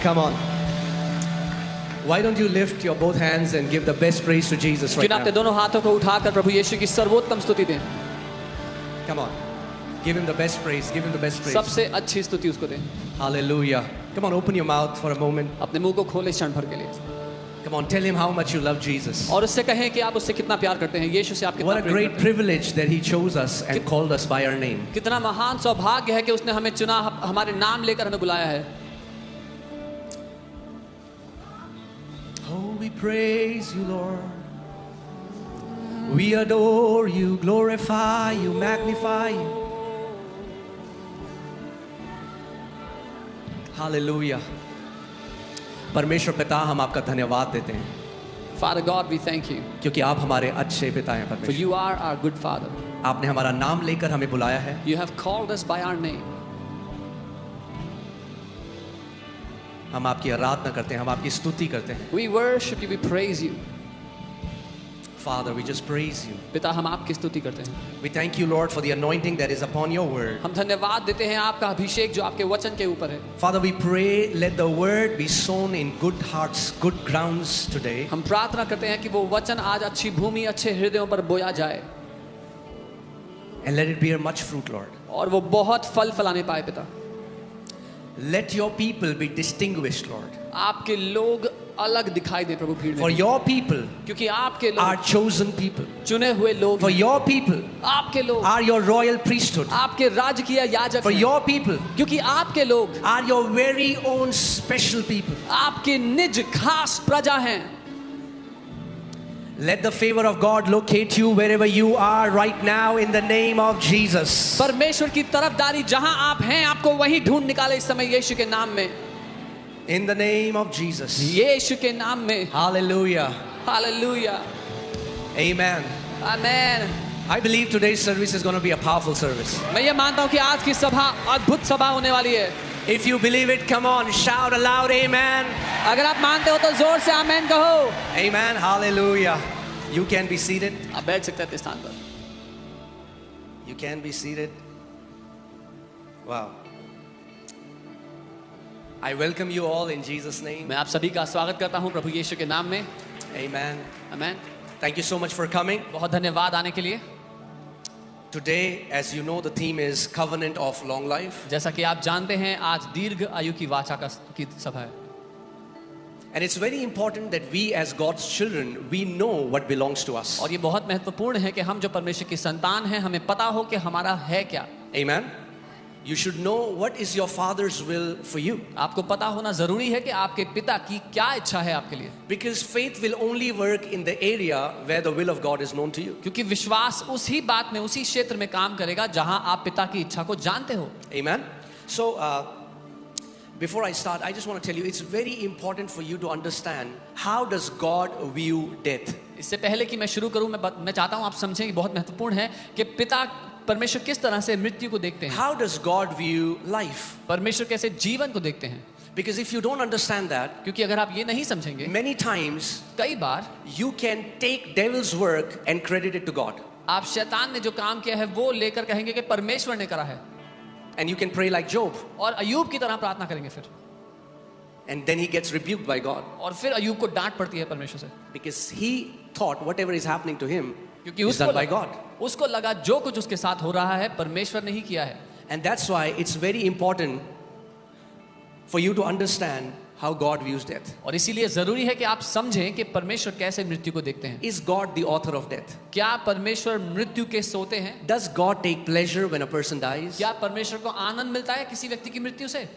Come on. Why don't you lift your both hands and give the best praise to Jesus right क्यों ना अपने now? दोनों हाथों को उठाकर प्रभु यीशु की सर्वोत्तम स्तुति दें. Come on. Give him the best praise. Give him the best praise. सबसे अच्छी स्तुति उसको दें. Hallelujah. Come on, open your mouth for a moment. अपने मुंह को खोले क्षण भर के लिए Come on, tell him how much you love Jesus. और उससे कहें कि आप उससे कितना प्यार करते हैं. यीशु से आप What कितना a प्रेम great करते हैं. privilege that he chose us and called us by our name. कितना महान सौभाग्य है कि उसने हमें चुना, हमारे नाम लेकर हमें बुलाया है. Oh, we praise you, Lord. We adore you, glorify you, magnify you. Hallelujah. परमेश्वर पिता, हम आपका धन्यवाद देते हैं Father God, we thank you क्योंकि आप हमारे अच्छे पिता हैं for परमेश्वर. you are our good Father. आपने हमारा नाम लेकर हमें बुलाया है. You have called us by our name. हम आपकी आराधना करते हैं, हम आपकी स्तुति करते हैं. We worship you, we praise you. Father, we just praise you. पिता, हम आपकी स्तुति करते हैं. We thank you, Lord, for the anointing that is upon your word. हम धन्यवाद देते हैं आपका अभिषेक जो आपके वचन के ऊपर है. Father, we pray, let the word be sown in good hearts, good grounds today. हम प्रार्थना करते हैं कि वो वचन आज अच्छी भूमि, अच्छे हृदयों पर बोया जाए And let it bear much fruit, Lord. और वो बहुत फल फलाने पाए. पिता, Let your people be distinguished, Lord. आपके लोग अलग दिखाई दे प्रभु भीड़ For में, your people क्योंकि आपके are लोग chosen people. चुने हुए लोग For हैं. your people आपके लोग are your royal priesthood. आपके राजकीय याजक For हैं. your people क्योंकि आपके लोग are your very own special people. आपके निज खास प्रजा हैं. Let the favor of God locate you wherever you are right now in the name of Jesus. परमेश्वर की तरफदारी जहां आप हैं आपको वहीं ढूंढ निकाले इस समय यीशु के नाम में. In the name of Jesus. यीशु के नाम में. Hallelujah. Hallelujah. Amen. Amen. I believe today's service is going to be a powerful service. मैं ये मानता हूं कि आज की सभा अद्भुत सभा होने वाली है. If you believe it, come on, shout aloud, amen. अगर आप मानते हो तो जोर से आमेन कहो. Amen. Hallelujah. You can be seated. आप बैठ सकते हैं अपने स्थान पर. You can be seated. Wow. I welcome you all in Jesus' name. मैं आप सभी का स्वागत करता हूं प्रभु यीशु के नाम में. Amen. Amen. Thank you so much for coming. बहुत धन्यवाद आने के लिए. Today, as you know, the theme is Covenant of Long Life. जैसा कि आप जानते हैं आज दीर्घ आयु की वाचा की सभा है. And it's very important that we as God's children, we know what belongs to us. और ये बहुत महत्वपूर्ण है कि हम जो परमेश्वर की संतान हैं हमें पता हो कि हमारा है क्या. Amen. You should know what is your Father's will for you. आपको पता होना जरूरी है कि आपके पिता की क्या इच्छा है आपके लिए. Because faith will only work in the area where the will of God is known to you. क्योंकि विश्वास उसी बात में उसी क्षेत्र में काम करेगा जहां आप पिता की इच्छा को जानते हो. Amen. So, before I start, I just want to tell you, it's very important for you to understand how does God view death. इससे पहले कि मैं शुरू करूं मैं चाहता हूं आप समझें कि बहुत महत्वपूर्ण है कि पिता परमेश्वर किस तरह से मृत्यु को देखते हैं. How does God view life? परमेश्वर कैसे जीवन को देखते हैं. Because if you don't understand that, क्योंकि अगर आप ये नहीं समझेंगे many times कई बार you can take devil's work and credit it to God. आप शैतान ने जो काम किया है वो लेकर कहेंगे कि परमेश्वर ने करा है. And you can pray like Job. और अय्यूब की तरह प्रार्थना करेंगे फिर. And then he gets rebuked by God. और फिर अय्यूब को डांट पड़ती है परमेश्वर से. Because he thought whatever is happening to him क्योंकि is done by God. उसको लगा जो कुछ उसके साथ हो रहा है परमेश्वर ने ही किया है. And that's why it's very important for you to understand how God views death. और इसीलिए जरूरी है कि आप समझें कि परमेश्वर कैसे मृत्यु को देखते हैं. Is God the author of death? क्या परमेश्वर मृत्यु के सोते हैं? Does God take pleasure when a person dies? क्या परमेश्वर को आनंद मिलता है किसी व्यक्ति की मृत्यु से?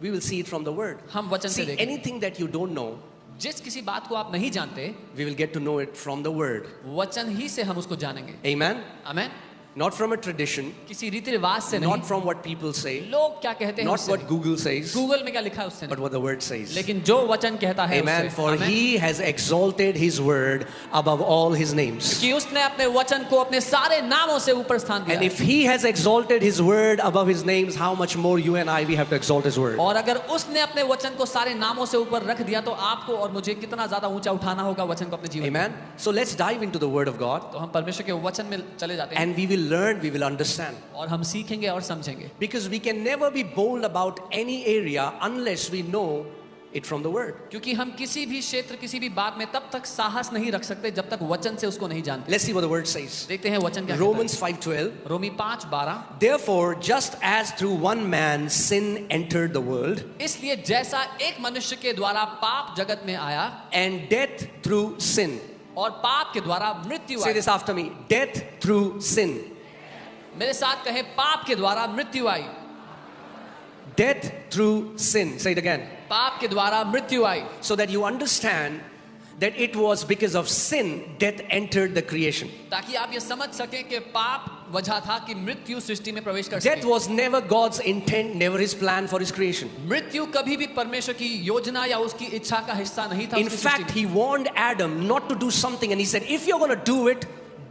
We will see it from the word. हम वचन से See, देखेंगे. anything that you don't know, जिस किसी बात को आप नहीं जानते we will get to know it from the word. वचन ही से हम उसको जानेंगे. Amen? Amen. Not from a tradition, किसी रीति रिवाज से नहीं. not from what people say, लोग क्या कहते हैं not उससे what नहीं. Google says, गूगल में क्या लिखा है उससे but नहीं. what the word says. लेकिन जो वचन कहता है Amen. उससे. For amen. he has exalted his word above all his names. कि उसने अपने वचन को अपने सारे नामों से ऊपर स्थान दिया And है. if he has exalted his word above his names, how much more you and I, we have to exalt his word. और अगर उसने अपने वचन को सारे नामों से ऊपर रख दिया तो आपको और मुझे कितना ज्यादा ऊंचा उठाना होगा वचन को अपने जीवन में. Amen. So let's dive into the word of God तो हम परमेश्वर के वचन में चले जाते हैं and we will learn, we will understand. और हम सीखेंगे और समझेंगे. Because we can never be bold about any area unless we know it from the word. क्योंकि हम किसी भी क्षेत्र किसी भी बात में तब तक साहस नहीं रख सकते जब तक वचन से उसको नहीं जानते। Let's see what the word says. देखते हैं वचन क्या कहता Romans 5:12. है। रोमी 5:12। Therefore, just as through one man sin entered the world, इसलिए जैसा एक मनुष्य के द्वारा पाप जगत में आया and death through sin. और पाप के द्वारा मृत्यु Say I. this after me. Death through sin. मेरे साथ कहें, पाप के द्वारा मृत्यु आई। Death through sin. Say it again. पाप के द्वारा मृत्यु आई। So that you understand that it was because of sin death entered the creation. ताकि आप ये समझ सकें कि पाप वजह था कि मृत्यु सृष्टि में प्रवेश कर Death सके। was never God's intent, never his plan for his creation. मृत्यु कभी भी परमेश्वर की योजना या उसकी इच्छा का हिस्सा नहीं था। In उसकी fact, सृष्टि में। he warned Adam not to do something, and he said, if you're going to do it,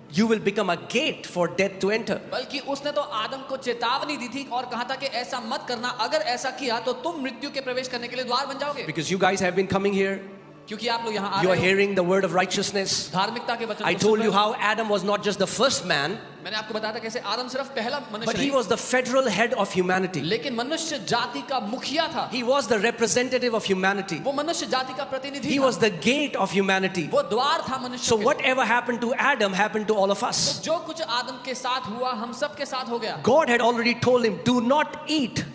you will become a gate for death to enter. बल्कि उसने तो आदम को चेतावनी दी थी और कहा था कि ऐसा मत करना, अगर ऐसा किया तो तुम मृत्यु के प्रवेश करने के लिए द्वार बन जाओगे। Because you guys have been coming here, क्योंकि आप लोग यहाँ आ you are रहे हो, hearing the word of righteousness. धार्मिकता के वचन I को told सुन you रहे हो। how Adam was not just the first man, मैंने आपको बताया था कैसे आदम सिर्फ पहला but मनुष्य he नहीं, was the federal head of humanity. लेकिन मनुष्य जाति का मुखिया था। He was the representative of humanity. वो मनुष्य जाति का प्रतिनिधि He था। was the gate of humanity. वो द्वार था मनुष्य So के। whatever happened to Adam happened to all of us. जो कुछ आदम के साथ हुआ हम सब के साथ हो गया। God had already told him, do not eat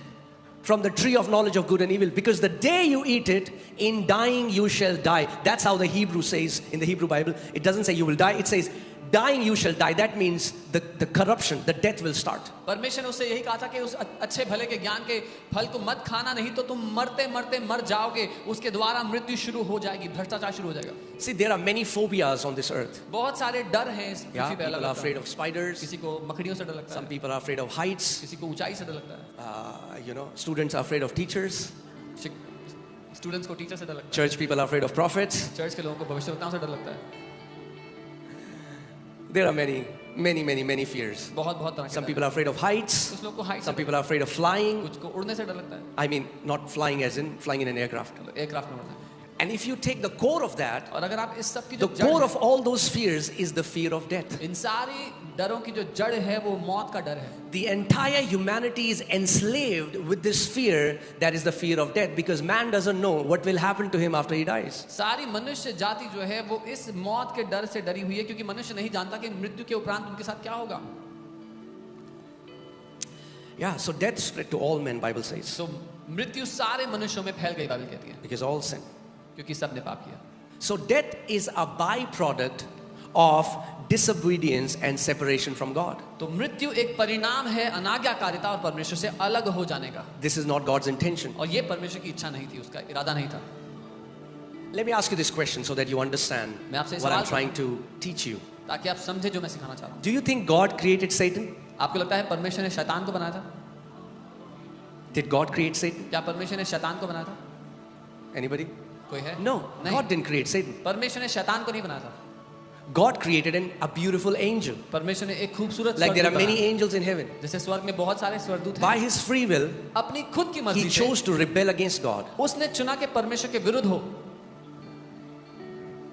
from the tree of knowledge of good and evil, because the day you eat it, in dying you shall die. That's how the Hebrew says in the Hebrew Bible. It doesn't say you will die, it says dying you shall die. That means the corruption, the death will start. परमेश्वर ने उससे यही कहा था कि उस अच्छे भले के ज्ञान के फल को मत खाना, नहीं तो तुम मरते मरते मर जाओगे, उसके द्वारा मृत्यु शुरू हो जाएगी, भ्रष्टाचार शुरू हो जाएगा। See, there are many phobias on this earth. बहुत सारे डर हैं इस Yeah, पृथ्वी पे। people अलग are अलग afraid of spiders. किसी को मकड़ियों से डर लगता Some है, people are afraid of heights. किसी को ऊंचाई से डर लगता है, Students are afraid of teachers. Students को टीचर से डर लगता Church people are afraid of prophets. है, चर्च के लोगों को भविष्यवक्ताओं से डर लगता है। There are many, many, many, many fears. बहुत बहुत तरह के Some डर people are afraid of heights. हैं। कुछ लोग को हाइट Some से, people are afraid of flying. कुछ को उड़ने से डर लगता है, I mean, not flying as in flying in an aircraft. Aircraft में उड़ना है। And if you take the core of that, और अगर आप इस सब की the जो जड़ core है, of all those fears is the fear of death. इन सारी डरों की जो जड़ है वो मौत का डर है। The entire humanity is enslaved with this fear, that is the fear of death, because man doesn't know what will happen to him after he dies. सारी मनुष्य जाति जो है वो इस मौत के डर से डरी हुई है, क्योंकि मनुष्य नहीं जानता कि मृत्यु के उपरांत उनके साथ क्या होगा। Yeah, so death spread to all men, Bible says, तो मृत्यु सारे मनुष्यों में फैल गई, बाइबल कहती है, because all sin. क्योंकि सबने पाप किया। So death is a byproduct of disobedience and separation from God. तो मृत्यु एक परिणाम है अनाज्ञाकारिता और परमेश्वर से अलग हो जाने का, This is not God's intention. और ये परमेश्वर की इच्छा नहीं थी, उसका इरादा नहीं था। Let me ask you this question so that you understand मैं आपसे what I'm सवाल trying to teach you. ताकि आप समझे जो मैं सिखाना चाह रहा हूँ। Do you think God created Satan? आपको लगता है परमेश्वर ने शैतान को बनाया था? Did God create Satan? क्या परमेश्वर ने शैतान को बनाया था? Anybody? कोई है? No, नहीं। God didn't create Satan. परमेश्वर ने शैतान को नहीं बनाया था। God created a beautiful angel. परमेश्वर ने एक खूबसूरत Like there are स्वर्गदूत many बनाया। angels in heaven. जैसे स्वर्ग में बहुत सारे स्वर्गदूत By हैं, his free will, अपनी खुद की he मर्जी से chose to rebel against God. उसने चुना के परमेश्वर के विरुद्ध हो,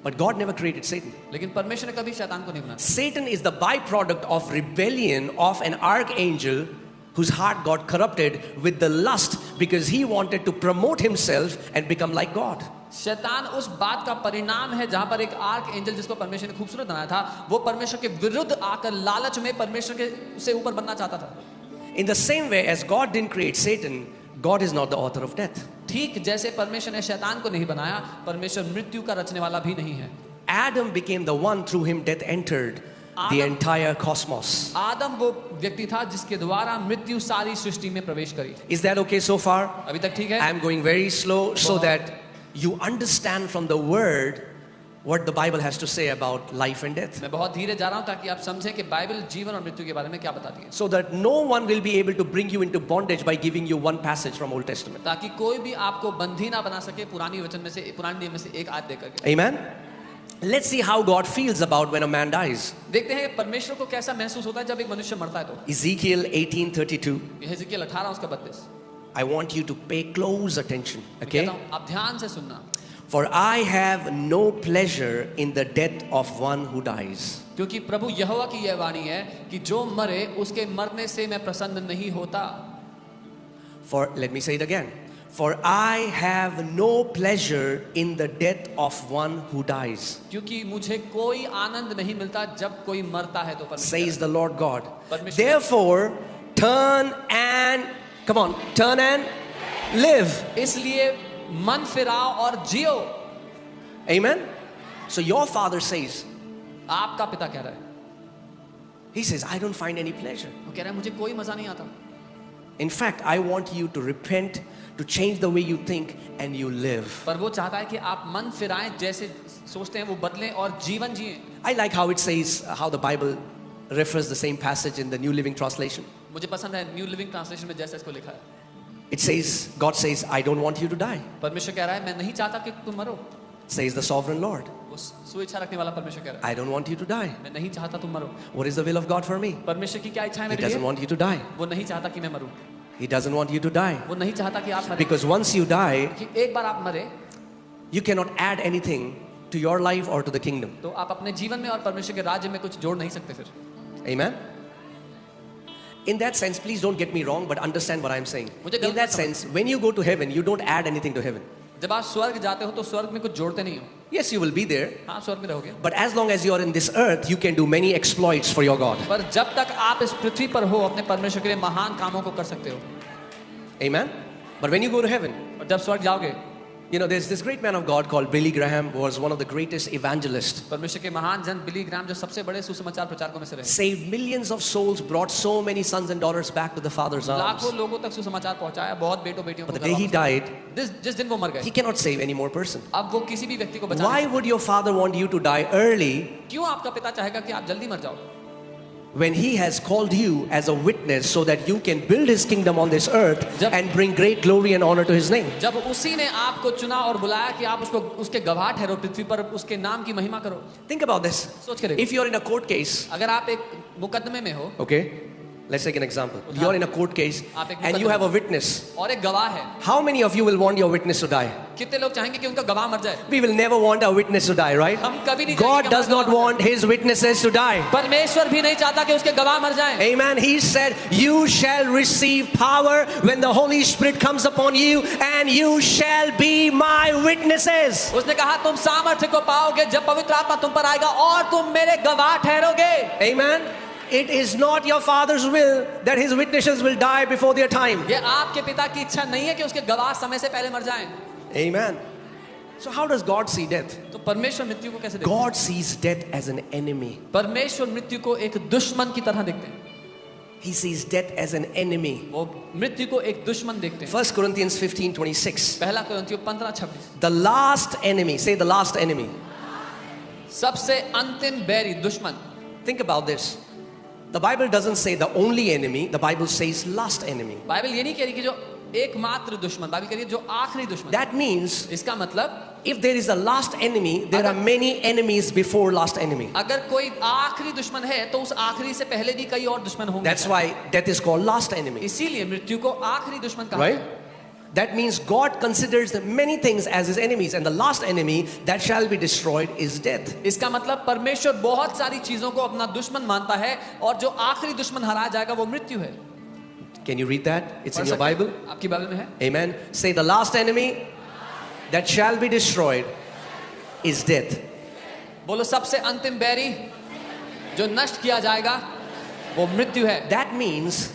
But God never created Satan. लेकिन परमेश्वर ने कभी शैतान को नहीं बनाया। Satan is the byproduct of rebellion of an archangel whose heart got corrupted with the lust because he wanted to promote himself and become like God. शैतान उस बात का परिणाम है जहां पर एक आर्क एंजल जिसको परमेश्वर ने खूबसूरत बनाया था, वो परमेश्वर के विरुद्ध आकर लालच में परमेश्वर के से ऊपर बनना चाहता था। In the same way as God didn't create Satan, God is not the author of death. ठीक जैसे परमेश्वर ने शैतान को नहीं बनाया, परमेश्वर मृत्यु का रचने वाला भी नहीं है। Adam became the one through whom death entered the entire cosmos. आदम वो व्यक्ति था जिसके द्वारा मृत्यु सारी सृष्टि में प्रवेश करी। Is that okay so far? अभी तक ठीक है? I'm going very slow so that you understand from the word what the Bible has to say about life and death. मैं बहुत धीरे जा रहा हूँ ताकि आप समझें कि बाइबल जीवन और मृत्यु के बारे में क्या बताती है, So that no one will be able to bring you into bondage by giving you one passage from Old Testament. ताकि कोई भी आपको बंधी ना बना सके पुरानी वचन में से, पुराने नियम में से एक आयत देकर के। Amen? Let's see how God feels about when a man dies. देखते हैं परमेश्वर को कैसा महसूस होता है जब एक मनुष्य मरता है। तो Ezekiel 18:32. यहेजकेल 18 उसका 32। I want you to pay close attention, मैं okay? कहता हूँ आप ध्यान से सुनना, For I have no pleasure in the death of one who dies. क्योंकि प्रभु यहोवा की यह वाणी है कि जो मरे उसके मरने से मैं प्रसन्न नहीं होता। For let me say it again. For I have no pleasure in the death of one who dies, क्योंकि मुझे कोई आनंद नहीं मिलता जब कोई मरता है तो परमेश्वर says the Lord God. Permission. Therefore, turn and live. इसलिए मन फिराओ और जियो. Amen. So your father says, आपका पिता कह रहा है, he says, I don't find any pleasure. वो कह रहा है मुझे कोई मजा नहीं आता. In fact, I want you to repent, to change the way you think, and you live. पर वो चाहता है कि आप मन फिराएं, जैसे सोचते हैं वो बदलें और जीवन जिएं. I like how it says, how the Bible refers the same passage in the New Living Translation. मुझे पसंद है न्यू लिविंग ट्रांसलेशन में जैसे इसको लिखा है. It says, God says, I don't want you to die, परमेश्वर कह रहा है मैं नहीं चाहता कि तुम मरो. says the sovereign Lord. वो स्वेच्छा रखने वाला परमेश्वर कह रहा है I don't want you to die. मैं नहीं चाहता तुम मरो. What is the will of God for me? परमेश्वर की क्या इच्छा है He मेरे doesn't लिए? want you to die. वो नहीं चाहता कि मैं मरूं. He doesn't want you to die. वो नहीं चाहता कि आप मरें. Because once you die, कि एक बार आप मरे you cannot add anything to your life or to the kingdom. तो आप अपने जीवन में और परमेश्वर के राज्य में कुछ जोड़ नहीं सकते फिर. Amen? In that sense, please don't get me wrong, but understand what I'm saying. In that sense, when you go to heaven, you don't add anything to heaven. जब आप स्वर्ग जाते हो तो स्वर्ग में कुछ जोड़ते नहीं हो. Yes, you will be there, आप स्वर्ग में रहोगे. but as long as you are in this earth, you can do many exploits for your God. पर जब तक आप इस पृथ्वी पर हो अपने परमेश्वर के लिए महान कामों को कर सकते हो. Amen? But when you go to heaven, और जब स्वर्ग जाओगे, you know, there's this great man of God called Billy Graham, who was one of the greatest evangelists. परमेश्वर के महान जन बिली ग्राम जो सबसे बड़े सुसमाचार प्रचारकों में से रहे. Saved millions of souls, brought so many sons and daughters back to the Father's arms. लाखों लोगों तक सुसमाचार पहुंचाया, बहुत बेटों बेटियों को. But the day he died, जिस दिन वो मर गए, he cannot save any more person. अब वो किसी भी व्यक्ति को बचा. Why would your father want you to die early क्यों आपका पिता चाहेगा कि आप जल्दी मर जाओ? when he has called you as a witness so that you can build his kingdom on this earth and bring great glory and honor to his name? जब उसी ने आपको चुना और बुलाया कि आप उसको उसके गवाह ठहरो पृथ्वी पर, उसके नाम की महिमा करो. Think about this. सोच के देखो. If you're in a court case, अगर आप एक मुकदमे में हो, okay, let's take an example. You're in a court case and you have a witness. और एक गवाह है, How many of you will want your witness to die? कितने लोग चाहेंगे कि उनका गवाह मर जाए? We will never want our witness to die, right? हम कभी नहीं God चाहेंगे कि does हमारा not गवाह मर want his witnesses to die. जाए. परमेश्वर भी नहीं चाहता कि उसके गवाह मर जाएं. Amen. He said, you shall receive power when the Holy Spirit comes upon you, and you shall be my witnesses. उसने कहा तुम सामर्थ्य को पाओगे जब पवित्र आत्मा तुम पर आएगा और तुम मेरे गवाह ठहरोगे. Amen. It is not your father's will that his witnesses will die before their time. ये आपके पिता की इच्छा नहीं है कि उसके गवाह समय से पहले मर जाएं. Amen. So how does God see death? तो परमेश्वर मृत्यु को कैसे देखते हैं? God sees death as an enemy. परमेश्वर मृत्यु को एक दुश्मन की तरह देखते हैं. He sees death as an enemy. वो मृत्यु को एक दुश्मन देखते हैं. 1 Corinthians 15:26. पहला कुरिन्थियों 15:26. The last enemy. Say the last enemy. सबसे अंतिम बैरी, दुश्मन. Think about this. The Bible doesn't say the only enemy. The Bible says last enemy. Bible ये नहीं कह रही कि जो एकमात्र दुश्मन, बाइबल कह रही है जो आखिरी दुश्मन. That means इसका मतलब if there is a last enemy, there are many enemies before last enemy. अगर कोई आखिरी दुश्मन है तो उस आखिरी से पहले भी कई और दुश्मन होंगे. That's why death is called last enemy. इसीलिए मृत्यु को आखिरी दुश्मन कहा Right? है. That means God considers the many things as his enemies, and the last enemy that shall be destroyed is death. इसका मतलब परमेश्वर बहुत सारी चीजों को अपना दुश्मन मानता है और जो आखिरी दुश्मन हराया जाएगा वो मृत्यु है. Can you read that? It's in पढ़ your सकते हैं? Bible. आपकी बाइबल में है. Amen. Say the last enemy that shall be destroyed is death. बोलो सबसे अंतिम बैरी जो नष्ट किया जाएगा वो मृत्यु है. That means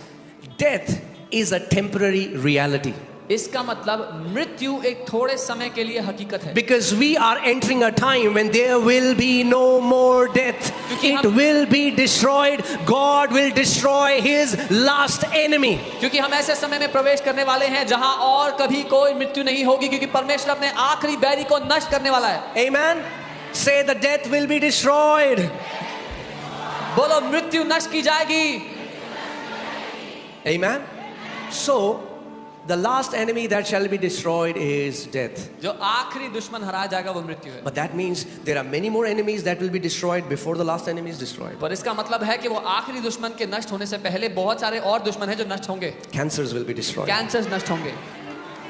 death is a temporary reality. इसका मतलब मृत्यु एक थोड़े समय के लिए हकीकत है. Because we are entering a time when there will be no more death. It will be destroyed. God will destroy his last enemy. क्योंकि हम ऐसे समय में प्रवेश करने वाले हैं जहां और कभी कोई मृत्यु नहीं होगी, क्योंकि परमेश्वर अपने आखिरी बैरी को नष्ट करने वाला है. Amen. Say the death will be destroyed. बोलो मृत्यु नष्ट की जाएगी. Amen. So the last enemy that shall be destroyed is death. जो आखिरी दुश्मन हराया जाएगा वो मृत्यु है. But that means there are many more enemies that will be destroyed before the last enemy is destroyed. पर इसका मतलब है कि वो आखिरी दुश्मन के नष्ट होने से पहले बहुत सारे और दुश्मन हैं जो नष्ट होंगे. Cancers will be destroyed. Cancer नष्ट होंगे,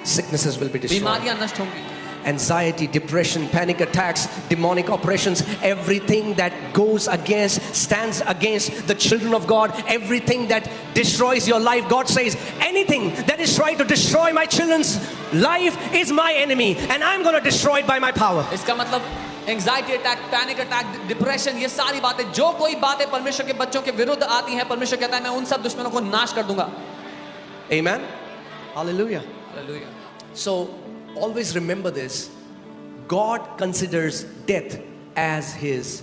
Sicknesses will be destroyed. बीमारियां नष्ट होंगी. anxiety, depression, panic attacks, demonic oppressions, everything that goes against, stands against the children of God, everything that destroys your life. God says, anything that is trying to destroy my children's life is my enemy, and I'm going to destroy it by my power. इसका मतलब anxiety attack, panic attack, depression, ये सारी बातें, जो कोई बातें परमेश्वर के बच्चों के विरुद्ध आती हैं, परमेश्वर कहता है मैं उन सब दुश्मनों को नाश कर दूंगा. Amen. Hallelujah. Hallelujah. So always remember this. God considers death as his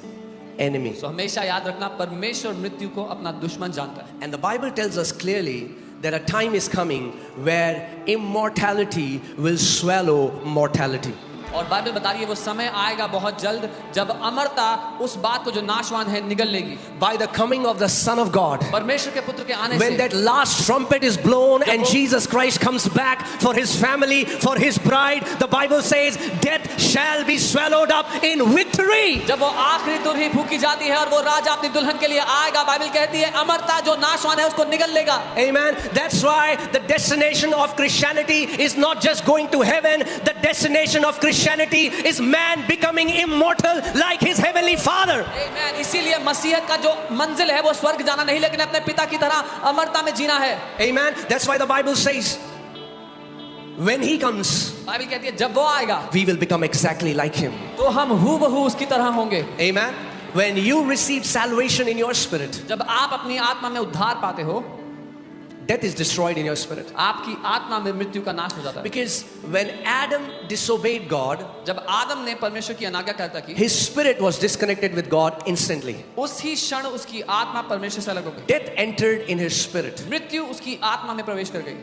enemy. तो हमेशा याद रखना, परमेश्वर मृत्यु को अपना दुश्मन जानता है. And the Bible tells us clearly that a time is coming where immortality will swallow mortality. और बाइबल बता रही है वो समय आएगा बहुत जल्द जब अमरता उस बात को जो नाशवान है निगल लेगी. By the coming of the Son of God, परमेश्वर के पुत्र के आने when से that last trumpet is blown and Jesus Christ comes back for his family, for his bride, the Bible says death shall be swallowed up in victory. जब वो आखिरी दुल्हन फूकी जाती है और वो राजा अपनी दुल्हन के लिए आएगा, बाइबल कहती है अमरता जो नाशवान है उसको निगल लेगा. Amen. That's why the destination of Christianity is not just going to heaven. The destination of Christianity is man becoming immortal like his heavenly Father. Amen. इसीलिए मसीहत का जो मंजिल है वो स्वर्ग जाना नहीं, लेकिन अपने पिता की तरह अमरता में जीना है. Amen. That's why the Bible says when he comes, Bible कहती है जब वो आएगा we will become exactly like him. तो हम हूबहू उसकी तरह होंगे. Amen. When you receive salvation in your spirit, जब आप अपनी आत्मा में उद्धार पाते हो, death is destroyed in your spirit. आपकी आत्मा में मृत्यु का नाश हो जाता है. Because when Adam disobeyed God, जब आदम ने परमेश्वर की अनाज्ञाकारिता की, his spirit was disconnected with God instantly. उसी क्षण उसकी आत्मा परमेश्वर से अलग हो गई. Death entered in his spirit. मृत्यु उसकी आत्मा में प्रवेश कर गई.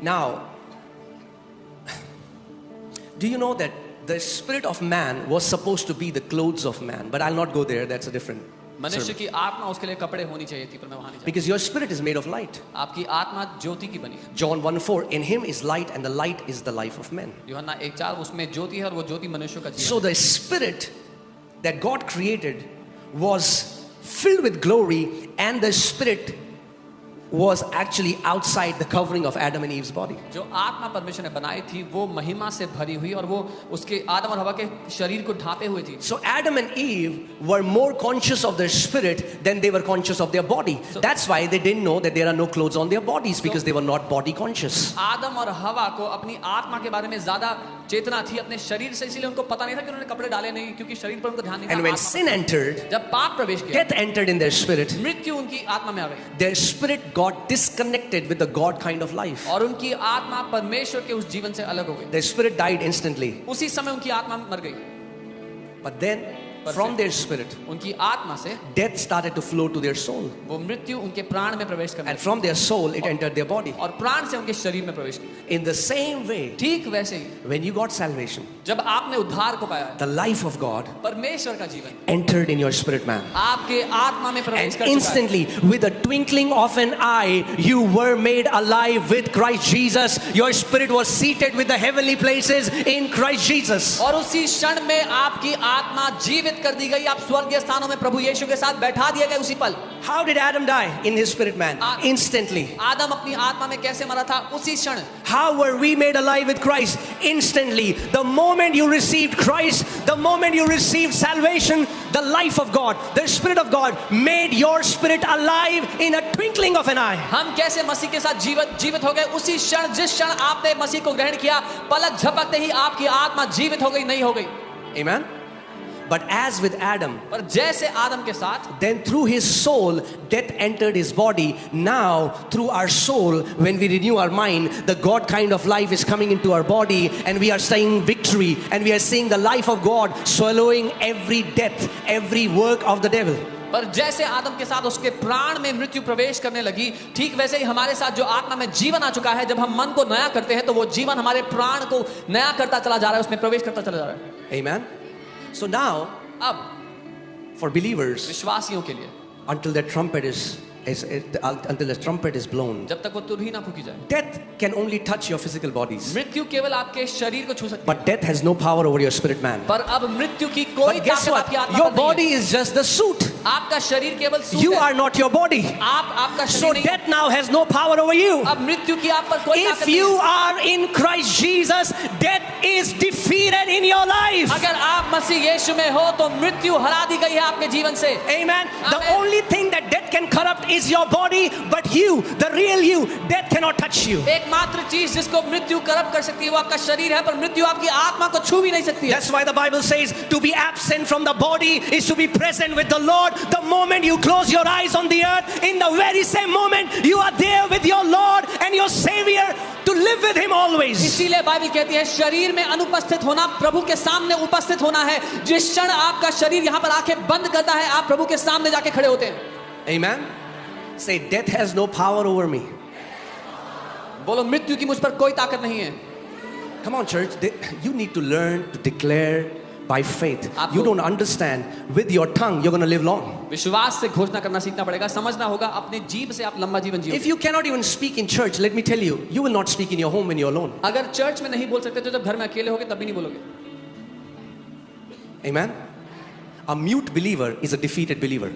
Now, do you know that the spirit of man was supposed to be the clothes of man? But I'll not go there. That's a different मनुष्य sermon. की आत्मा उसके लिए कपड़े होनी चाहिए थी, पर मैं वहां नहीं जाऊंगा. Because your spirit is made of light. आपकी आत्मा ज्योति की बनी. John 1:4, in him is light and the light is the life of men. यूहन्ना 1:4, उसमें ज्योति है और वो ज्योति मनुष्य का जीवन. So the spirit that God created was filled with glory, and the spirit was actually outside the covering of Adam and Eve's body. जो आत्मा परमेश्वर ने बनाई थी वो महिमा से भरी हुई और वो उसके आदम और हवा के शरीर को ढांपे हुए थी. So Adam and Eve were more conscious of their spirit than they were conscious of their body. That's why they didn't know that there are no clothes on their bodies, because they were not body conscious. आदम और हवा को अपनी आत्मा के बारे में ज्यादा चेतना थी अपने शरीर से, इसलिए उनको पता नहीं था कि उन्होंने कपड़े डाले नहीं, क्योंकि शरीर पर उनको ध्यान नहीं था. And when sin entered, जब पाप प्रवेश किया, death entered in their spirit. मृत्यु उनकी आत्मा में आ गई Their spirit got disconnected with the God kind of life. और उनकी आत्मा परमेश्वर के उस जीवन से अलग हो गई. Their spirit died instantly. उसी समय उनकी आत्मा मर गई. But then from their spirit, उनकी आत्मा से death started to flow to their soul. वो मृत्यु उनके प्राण में प्रवेश करने And from their soul, it entered their body. और प्राण से उनके शरीर में प्रवेश किया. In the same way, ठीक वैसे ही when you got salvation, जब आपने उद्धार को पाया, the life of God परमेश्वर का जीवन entered in your spirit man. आपके आत्मा में प्रवेश And कर चुका है. instantly, with a twinkling of an eye, you were made alive with Christ Jesus. Your spirit was seated with the heavenly places in Christ Jesus. और उसी क्षण में आपकी आत्मा जीवित कर दी गई. आप स्वर्गीय स्थानों में प्रभु यीशु के साथ बैठा दिए गए उसी पल. How did Adam die in his spirit man? Instantly. आदम अपनी आत्मा में कैसे मरा था? उसी क्षण. How were we made alive with Christ? Instantly. The moment you received Christ, the moment you received salvation, the life of God, the Spirit of God made your spirit alive in a twinkling of an eye. हम कैसे मसीह के साथ जीवित हो गए? उसी क्षण, जिस क्षण आपने मसीह को ग्रहण किया, पलक झपकते ही आपकी आत्मा जीवित हो गई, नहीं हो गई. Amen. But as with Adam, पर जैसे आदम के साथ, then through his soul death entered his body. Now through our soul, when we renew our mind, the God kind of life is coming into our body, and we are seeing victory, and we are seeing the life of God swallowing every death, every work of the devil. पर जैसे आदम के साथ उसके प्राण में मृत्यु प्रवेश करने लगी, ठीक वैसे ही हमारे साथ जो आत्मा में जीवन आ चुका है, जब हम मन को नया करते हैं तो वो जीवन हमारे प्राण को नया करता चला जा रहा है, उसमें प्रवेश करता चला जा रहा है. Amen. So now, अब for believers, विश्वासियों के लिए, until the trumpet is blown, जब तक वो तुरही ना फूकी जाए, death can only touch your physical bodies. मृत्यु केवल आपके शरीर को छू सकती है. But death has no power over your spirit man. पर अब मृत्यु की कोई But guess ताकत what? आपकी आत्मा Your पर नहीं body is just the suit. है. आपका शरीर केवल सूट You है. are not your body. आप आपका So शरीर नहीं. death now has no power over you. अब मृत्यु की आप पर कोई ताकत If नहीं you है. are in Christ Jesus, death is defeated defeated in your life. अगर आप मसीह यीशु में हो तो मृत्यु हरा दी गई है आपके जीवन से. Amen. The Amen. only thing that death can corrupt is your body, but you, the real you, death cannot touch you. एकमात्र चीज जिसको मृत्यु करप्ट कर सकती है वो आपका शरीर है, पर मृत्यु आपकी आत्मा को छू भी नहीं सकती है. That's why the Bible says to be absent from the body is to be present with the Lord. The moment you close your eyes on the earth, in the very same moment you are there with your Lord and your Savior to live with Him always. इसीलिए Bible कहती है शरीर में अनुपस्थित होना प्रभु के सामने उपस्थित होना है. जिस क्षण आपका शरीर यहाँ पर आंखें बंद करता है आप प्रभु के सामने जाके खड़े होते हैं. Amen. Say, death has no power over me. बोलो मृत्यु की मुझ पर कोई ताकत नहीं है. Come on, church. You need to learn to declare by faith. आपको- You don't understand. With your tongue, you're going to live long. विश्वास से घोषणा करना सीखना पड़ेगा. समझना होगा अपने जीभ से आप लंबा जीवन If Jio. you cannot even speak in church, let me tell you, you will not speak in your home when you're alone. अगर चर्च में नहीं बोल सकते तो जब घर में अकेले होगे तब भी नहीं बोलोगे. Amen. A mute believer is a defeated believer.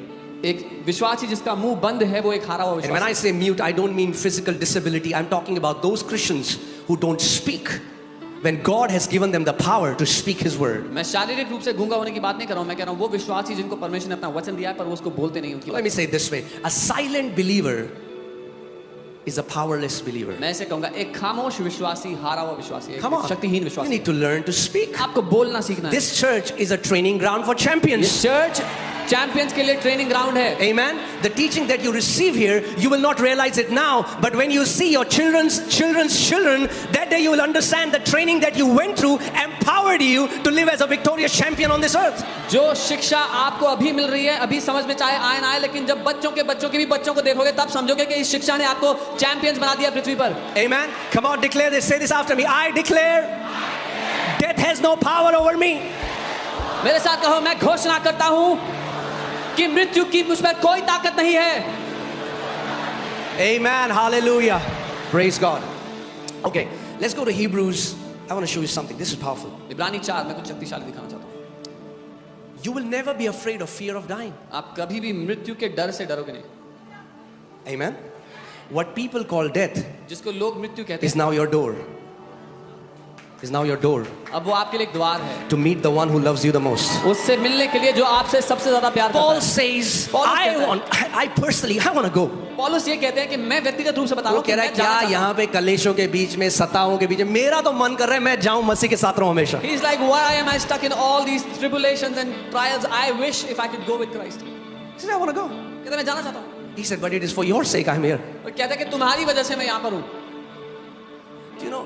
एक विश्वासी जिसका मुंह बंद है वो एक हारा हुआ And when I विश्वासी. say mute, I don't mean physical disability. I'm talking about those Christians who don't speak when God has given them the power to speak His word. मैं शारीरिक रूप से गूंगा होने की बात नहीं कर रहा हूं. मैं कह रहा हूं वो विश्वासी जिनको परमेश्वर ने अपना वचन दिया है पर वो उसको बोलते नहीं. उनकी Let me say it this way. A silent believer is a powerless believer. मैं ऐसे कहूंगा एक खामोश विश्वासी हारा हुआ विश्वासी, Come एक on. शक्तिहीन You विश्वासी. need to learn to speak. आपको बोलना सीखना है. This church is a training ground for ये champions. चर्च चैंपियंस के लिए ट्रेनिंग ग्राउंड है. Amen. The teaching that you receive here, you will not realize it now, but when you see your children's children, that day you will understand the training that you went through empowered you to live as a victorious champion on this earth. जो शिक्षा आपको अभी मिल रही है अभी समझ में चाहे आए ना आए, लेकिन जब बच्चों के भी बच्चों को देखोगे तब समझोगे कि इस शिक्षा ने आपको चैंपियंस बना दिया पृथ्वी पर. Amen. Come on, declare this. Say this after me. I declare death has no power over me. मेरे साथ कहो, मैं घोषणा करता हूं कि मृत्यु की मुझ पर कोई ताकत नहीं है. Amen. Hallelujah. Praise God. Okay, let's go to Hebrews. I want to show you something. This is powerful. इब्रानी 4 में कुछ शक्तिशाली दिखाना चाहता हूं. You will never be afraid of fear of dying. आप कभी भी मृत्यु के डर से डरोगे नहीं. Amen. What people call death जिसको लोग मृत्यु कहते is हैं now your door. Is now your door अब वो आपके लिए एक द्वार है to meet the one who loves you the most. उससे मिलने के लिए जो आपसे सबसे ज्यादा प्यार करता Paul है. says, Paul कहता है- I personally, I want to go. पौलुस ये कहते हैं कि मैं व्यक्तिगत रूप से बता रहा वो हूं कह कि रहा है मैं क्या जाना चाहता यहाँ पे कलेशों के बीच में सताओं के बीच में मेरा तो मन कर रहा है मैं जाऊं मसीह के साथ रहूं हमेशा. हूं. He's like, why am I stuck in all these tribulations and trials? I wish if I could go with Christ. He said, I want to go. कहता है मैं जाना चाहता हूं. He said, but it is for your sake I'm here. और कहता है कि तुम्हारी वजह से मैं यहाँ पर हूं. Do you know?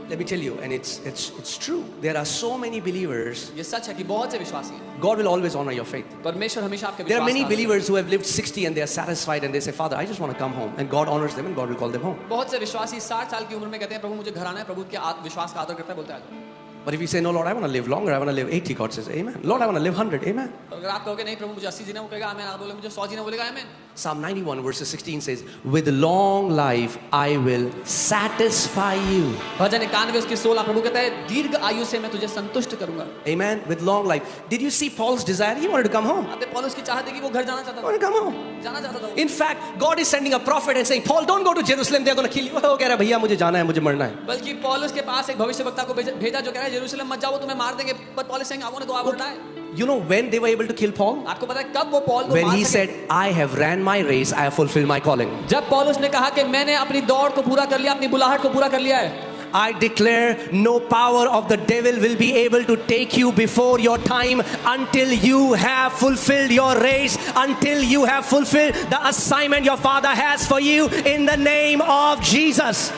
Let me tell you, and it's true. There are so many believers. ये सच है कि बहुत से विश्वासी हैं. God will always honor your faith. परमेश्वर हमेशा आपके There are विश्वास many का आदर believers who have lived 60 and they are satisfied and they say, Father, I just want to come home. And God honors them and God will call them home. करता है. बहुत से विश्वासी 60 साल की उम्र में कहते हैं प्रभु मुझे घर आना है, प्रभु के विश्वास का आदर करता है, बोलता है. But if you say, no, Lord, I want to live longer, I want to live 80, God says, Amen. Lord, I want to live 100, Amen. अगर आप कहोगे नहीं प्रभु मुझे 80 जीना, वो कहेगा आमेन. आप बोले मुझे 100 जीना, बोलेगा आमेन. Psalm 91 verses 16 says, with long life I will satisfy you. भजन 91 उसकी 16 प्रभु कहता है दीर्घ आयु से मैं तुझे संतुष्ट करूंगा. Amen. With long life. Did you see Paul's desire? He wanted to come home. आपने पौलुस की चाहत देखी, वो घर जाना चाहता He था. wanted to come home. जाना चाहता था. In fact, God is sending a prophet and saying, Paul, don't go to Jerusalem, they're going to kill you. वो कह रहा है भैया मुझे जाना है, मुझे मरना है. बल्कि पौलुस के पास एक भविष्यवक्ता को भेजा जो कह रहा है यरूशलेम मत जाओ, वो तुम्हें मार देंगे. But Paul is saying I want to go, I want to die. You know when they were able to kill Paul? आपको पता है कब वो पौल को When मार he सके? said, I have ran my race, I have fulfilled my calling. जब पौलुस ने कहा कि मैंने अपनी दौड़ को पूरा कर लिया, अपनी बुलाहट को पूरा कर लिया है. I declare no power of the devil will be able to take you before your time until you have fulfilled your race, until you have fulfilled the assignment your Father has for you in the name of Jesus.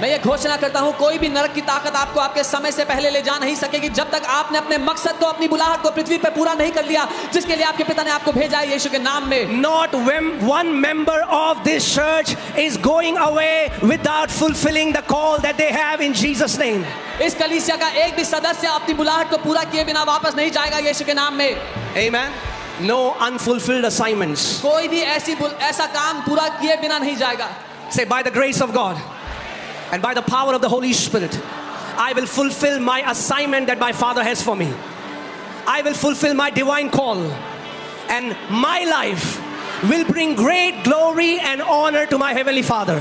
मैं ये घोषणा करता हूँ कोई भी नरक की ताकत आपको आपके समय से पहले ले जा नहीं सकेगी जब तक आपने अपने मकसद को, अपनी बुलाहट को पृथ्वी पे पूरा नहीं कर लिया जिसके लिए आपके पिता ने आपको भेजा है यीशु के नाम में. Not one member of this church is going away without fulfilling the call that they have in Jesus' name. इस कलीसिया का एक भी सदस्य अपनी बुलाहट को पूरा किए बिना वापस नहीं जाएगा यीशु के नाम में. Amen. No unfulfilled assignments. कोई भी ऐसा काम पूरा किए बिना नहीं जाएगा. Say, by the grace of God and by the power of the Holy Spirit, I will fulfill my assignment that my Father has for me. I will fulfill my divine call, and my life will bring great glory and honor to my Heavenly Father.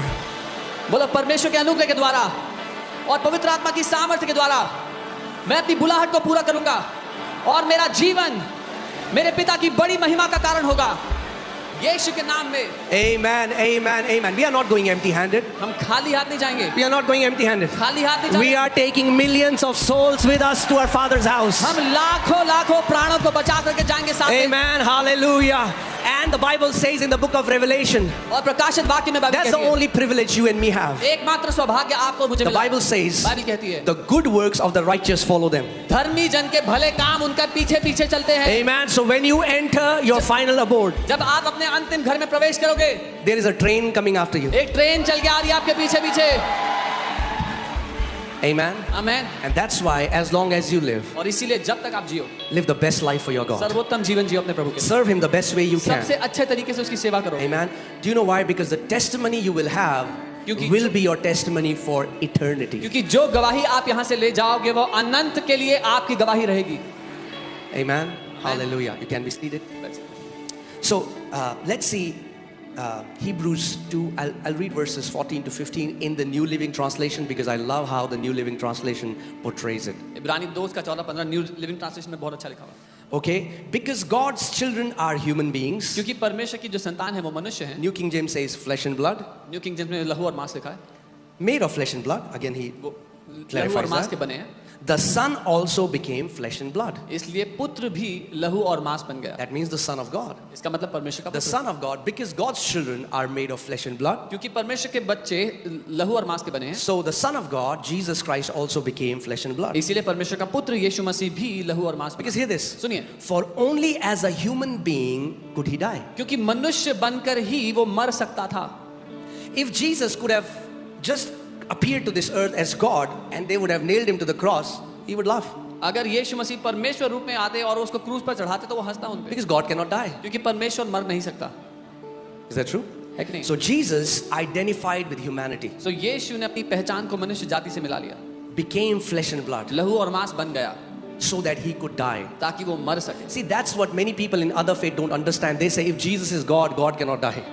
बोलो परमेश्वर के अनुग्रह के द्वारा और पवित्र आत्मा की सामर्थ्य के द्वारा मैं अपनी बुलाहट को पूरा करूंगा और मेरा जीवन मेरे पिता की बड़ी महिमा का कारण होगा, यीशु के नाम में। Amen, amen, amen. We are not going empty-handed. हम खाली हाथ नहीं जाएंगे, We are not going empty-handed. खाली हाथ नहीं We जाएंगे। are taking millions of souls with us to our Father's house. हम लाखों लाखों प्राणों को बचा करके जाएंगे साथ में। Amen, hallelujah. And the Bible says in the book of Revelation, और प्रकाशित वाक्य में बाइबल that's the कहती है, only privilege you and me have. एकमात्र सौभाग्य आपको मुझे The मिला है। Bible says, बाइबल कहती है, the good works of the righteous follow them. धर्मी जन के भले काम उनका पीछे पीछे चलते हैं। Amen. So when you enter your final abode, जब आप अपने अंतिम घर में प्रवेश करोगे, there is a train coming after you. एक ट्रेन चल के आ रही है आपके पीछे पीछे। Amen. Amen. And that's why, as long as you live, और इसीलिए जब तक आप जियो, live the best life for your God. सर्वोत्तम जीवन जियो अपने प्रभु के लिए। Serve Him the best way you सबसे can. अच्छे तरीके से उसकी सेवा करो। Amen. Do you know why? Because the testimony you will have क्योंकि will be your testimony for eternity. क्योंकि जो गवाही आप यहाँ से ले जाओगे वो अनंत के लिए आपकी गवाही रहेगी। Amen. Hallelujah. You can be seated. So let's see Hebrews 2. I'll read verses 14 to 15 in the New Living Translation because I love how the New Living Translation portrays it. इब्रानी 2 का 14-15 न्यू लिविंग ट्रांसलेशन में बहुत अच्छा लिखा हुआ है। Okay? Because God's children are human beings. क्योंकि परमेश्वर की जो संतान है वो मनुष्य है। New King James says flesh and blood. New king James में लहू और मांस लिखा है। Made of flesh and blood. Again, he लहू और clarifies मांस के that. बने हैं, The Son also became flesh and blood. इसलिए पुत्र भी लहू और मांस बन गया। That means the Son of God. इसका मतलब परमेश्वर का The पुत्र। Son of God, because God's children are made of flesh and blood. क्योंकि परमेश्वर के बच्चे लहू और मांस के बने हैं, So the Son of God, Jesus Christ, also became flesh and blood. इसीलिए परमेश्वर का पुत्र यीशु मसीह भी लहू और मांस बना। Because hear this. सुनिए, For only as a human being could he die. क्योंकि मनुष्य बनकर ही वो मर सकता था। If Jesus could have just appeared to this earth as God and they would have nailed him to the cross, he would laugh. अगर यीशु मसीह परमेश्वर रूप में आते और उसको क्रूस पर चढ़ाते तो वो हंसता उन पे, Because God cannot die. क्योंकि परमेश्वर मर नहीं सकता, Is that true? है कि नहीं? So Jesus identified with humanity, तो यीशु ने अपनी पहचान को मनुष्य जाति से मिला लिया, became flesh and blood लहू और मांस बन गया so that he could die. ताकि वो मर सके। See, that's what many people in other faith don't understand. They say if Jesus is God, God cannot die.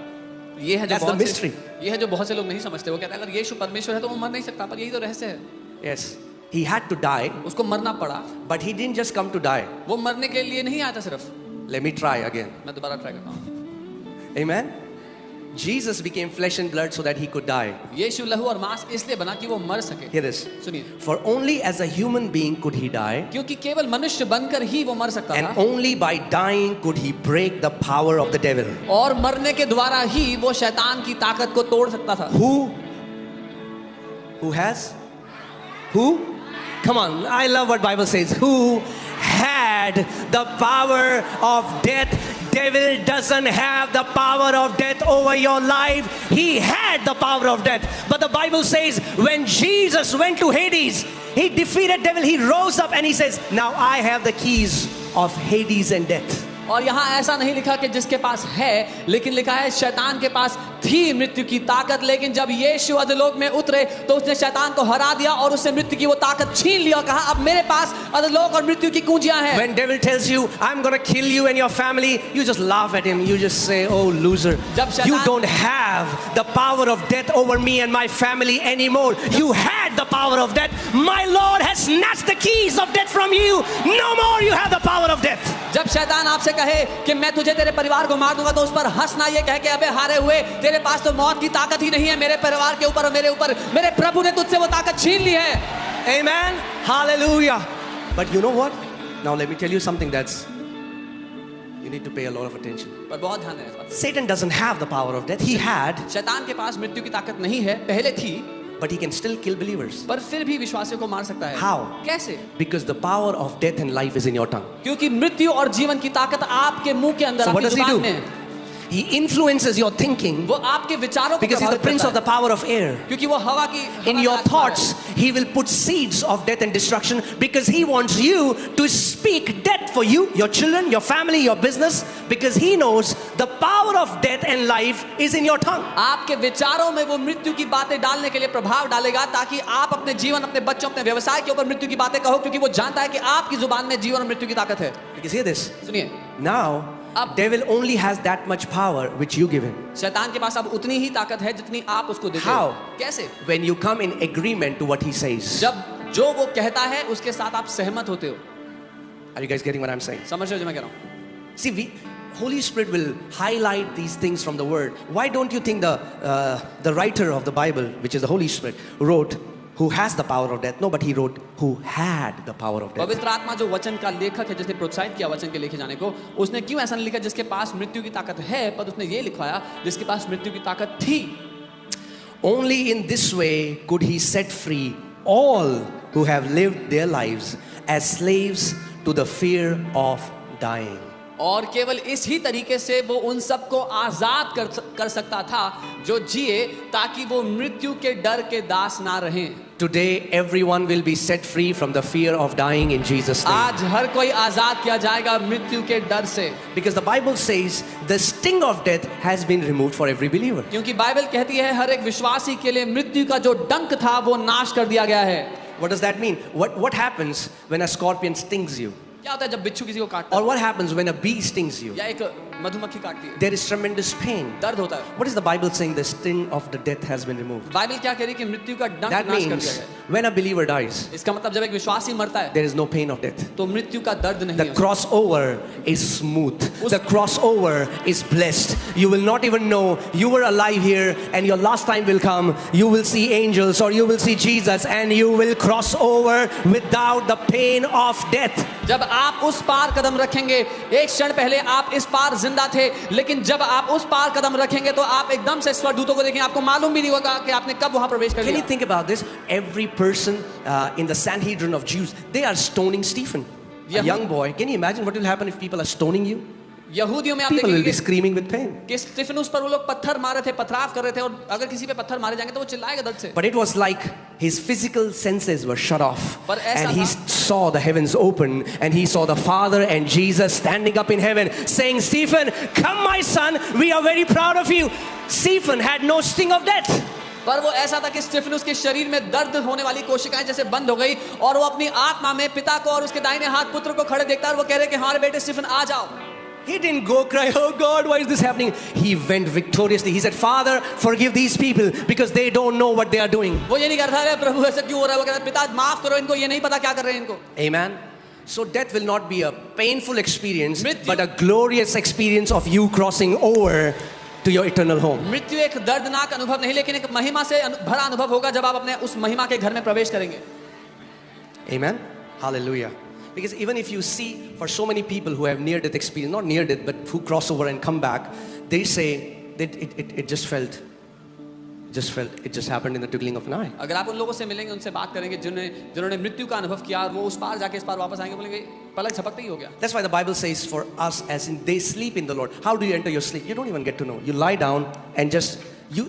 ये है जो That's the बहुत से, mystery. ये है जो बहुत से लोग नहीं समझते। वो कहते हैं अगर यीशु परमेश्वर है तो वो मर नहीं सकता, पर यही तो रहस्य है। Yes. He had to die, उसको मरना पड़ा, but he didn't just come to die. वो मरने के लिए नहीं आया था सिर्फ। Let me try again. मैं दोबारा ट्राई करता हूँ। Amen. Jesus became flesh and blood so that he could die. यीशु लहू और मांस इसलिए बना कि वो मर सके। Hear this. सुनिए, For only as a human being could he die, क्योंकि केवल मनुष्य बनकर ही वो मर सकता and था, only by dying could he break the power of the devil. और मरने के द्वारा ही वो शैतान की ताकत को तोड़ सकता था। Who has? Who? Come on, I love what Bible says. Who had the power of death? Devil doesn't have the power of death over your life. He had the power of death. But the Bible says when Jesus went to Hades, he defeated devil, he rose up and he says, now I have the keys of Hades and death. और यहाँ ऐसा नहीं लिखा कि जिसके पास है, लेकिन लिखा है शैतान के पास थी मृत्यु की ताकत, लेकिन जब यीशु अधोलोक में उतरे तो उसने शैतान को हरा दिया और उससे मृत्यु की वो ताकत छीन लिया और कहा अब मेरे पास अधोलोक और मृत्यु की कुंजियां हैं। When devil tells you, I'm going to kill you and your family, you just laugh at him. You just say, oh loser, you don't have the power of death over me and my family anymore. You had the power of death. My Lord has snatched the keys of death from you. No more you have the power of death. जब शैतान आपसे कहे कि मैं तुझे तेरे परिवार को मार दूंगा तो उस पर हंसना, ये कह के अबे हारे हुए, तेरे पास तो मौत की ताकत ही नहीं है मेरे परिवार के ऊपर और मेरे ऊपर, मेरे प्रभु ने तुझसे वो ताकत छीन ली है। Amen. Hallelujah. But you know what? Now let me tell you something that's you need to pay a lot of attention. पर बहुत ध्यान देना इस बात पे। Satan doesn't have the power of death. He had, शैतान के पास मृत्यु की ताकत नहीं है, पहले थी, but he can still kill believers. पर फिर भी विश्वासियों को मार सकता है। How? कैसे? Because the power of death and life is in your tongue. क्योंकि मृत्यु और जीवन की ताकत आपके मुंह के अंदर, So what आपकी does he जुबान do? में है। He influences your thinking वो आपके विचारों को because he's the प्रभावित prince करता of the है। power of air. क्योंकि वो हवा की In हवा your का आत्मा thoughts, है। he will put seeds of death and destruction because he wants you to speak death for you, your children, your family, your business, because he knows the power of death and life is in your tongue. आपके विचारों में वो मृत्यु की बातें डालने के लिए प्रभाव डालेगा ताकि आप अपने जीवन, अपने बच्चों, अपने व्यवसाय के ऊपर मृत्यु की बातें कहो, क्योंकि वो जानता है कि आपकी जुबान में जीवन और मृत्यु की ताकत है। Because hear this. सुनिए, Now, devil only has that much power which you give him. शैतान के पास अब उतनी ही ताकत है जितनी आप उसको देते हो। How? कैसे? When you come in agreement to what he says. जब जो वो कहता है उसके साथ आप सहमत होते हो। Are you guys getting what I'm saying? समझ रहे हो जो मैं कह रहा हूँ? See, Holy Spirit will highlight these things from the Word. Why don't you think the writer of the Bible, which is the Holy Spirit, wrote who has the power of death? No, but he wrote who had the power of death. पवित्र आत्मा जो वचन का लेखक है, जिसने प्रोत्साहित किया वचन के लिखे जाने को, उसने क्यों ऐसा नहीं लिखा जिसके पास मृत्यु की ताकत है, पर उसने ये लिखवाया जिसके पास मृत्यु की ताकत थी। Only in this way could he set free all who have lived their lives as slaves to the fear of dying. और केवल इस ही तरीके से वो उन सबको आजाद कर सकता था जो जिए, ताकि वो मृत्यु के डर के दास ना रहें। Today everyone will be set free from the fear of dying in Jesus' name. आज हर कोई आजाद किया जाएगा मृत्यु के डर से, Because the Bible says the sting of death has been removed for every believer. क्योंकि बाइबल कहती है हर एक विश्वासी के लिए मृत्यु का जो डंक था वो नाश कर दिया गया है। What does that mean? What happens when a scorpion stings you? क्या होता है जब बिच्छू किसी को काटता Or what happens when a bee stings you? है या एक मधुमक्खी काटती है? There is tremendous pain. दर्द होता है। What is the Bible saying? The sting of the death has been removed. Bible क्या कह रही है कि मृत्यु का डंक That नाश कर means दिया गया है। when a believer dies, इसका मतलब जब एक विश्वासी मरता है there is no pain of death. तो मृत्यु का दर्द नहीं The है। crossover is smooth. The crossover is blessed. You will not even know you were alive here and your last time will come. You will see angels or you will see Jesus and you will cross over without the pain of death. जब आप उस पार कदम रखेंगे, एक क्षण पहले आप इस पार जिंदा थे, लेकिन जब आप उस पार कदम रखेंगे तो आप एकदम से स्वर्गदूतों को देखेंगे, आपको मालूम भी नहीं होगा कि आपने कब वहां प्रवेश कर Can you लिया। think about this? Every person in the Sanhedrin of Jews, they are stoning Stephen, a young boy. Can you imagine what will happen if people are stoning you? यहूदियों में आप People will देखेंगे be screaming with pain. कि स्तिफनुस पर वो लोग पत्थर मार रहे थे, पथराव कर रहे थे, और अगर किसी पे पत्थर मारे जाएंगे तो वो चिल्लाएगा दर्द से। But it was like his physical senses were shut off. पर ऐसा And he था- saw the heavens open and he saw the Father and Jesus standing up in heaven saying, Stephen, come my son, we are very proud of you. Stephen had no sting of death. पर वो ऐसा था कि स्तिफनुस के शरीर में दर्द होने वाली कोशिकाएं जैसे बंद हो गई, और वो अपनी आत्मा में पिता को और उसके दाहिने हाथ पुत्र को खड़े देखता है, और वो कह रहे कि हमारे बेटे स्टीफन आ जाओ। He didn't go cry, oh God, why is this happening? He went victoriously. He said, Father, forgive these people because they don't know what they are doing. वो ये नहीं कर रहा है प्रभु ऐसा क्यों हो रहा है, वो कह रहा है पिता माफ करो इनको, ये नहीं पता क्या कर रहे हैं इनको। Amen. So death will not be a painful experience, मृत्यु- but a glorious experience of you crossing over to your eternal home. मृत्यु एक दर्दनाक अनुभव नहीं, लेकिन एक महिमा से भरा अनुभव होगा जब आप अपने उस महिमा के घर में प्रवेश करेंगे। Amen. Hallelujah. Because even if you see for so many people who have near death experience, not near death, but who cross over and come back, they say that it just happened in the twinkling of an eye. अगर आप उन लोगों से मिलेंगे, उनसे बात करेंगे जिन्होंने मृत्यु का अनुभव किया, और वो उस पार जाके इस पार वापस आएंगे, बोलेंगे पलक झपकते ही हो गया। That's why the Bible says for us, as in they sleep in the Lord. How do you enter your sleep? You don't even get to know. You lie down and just you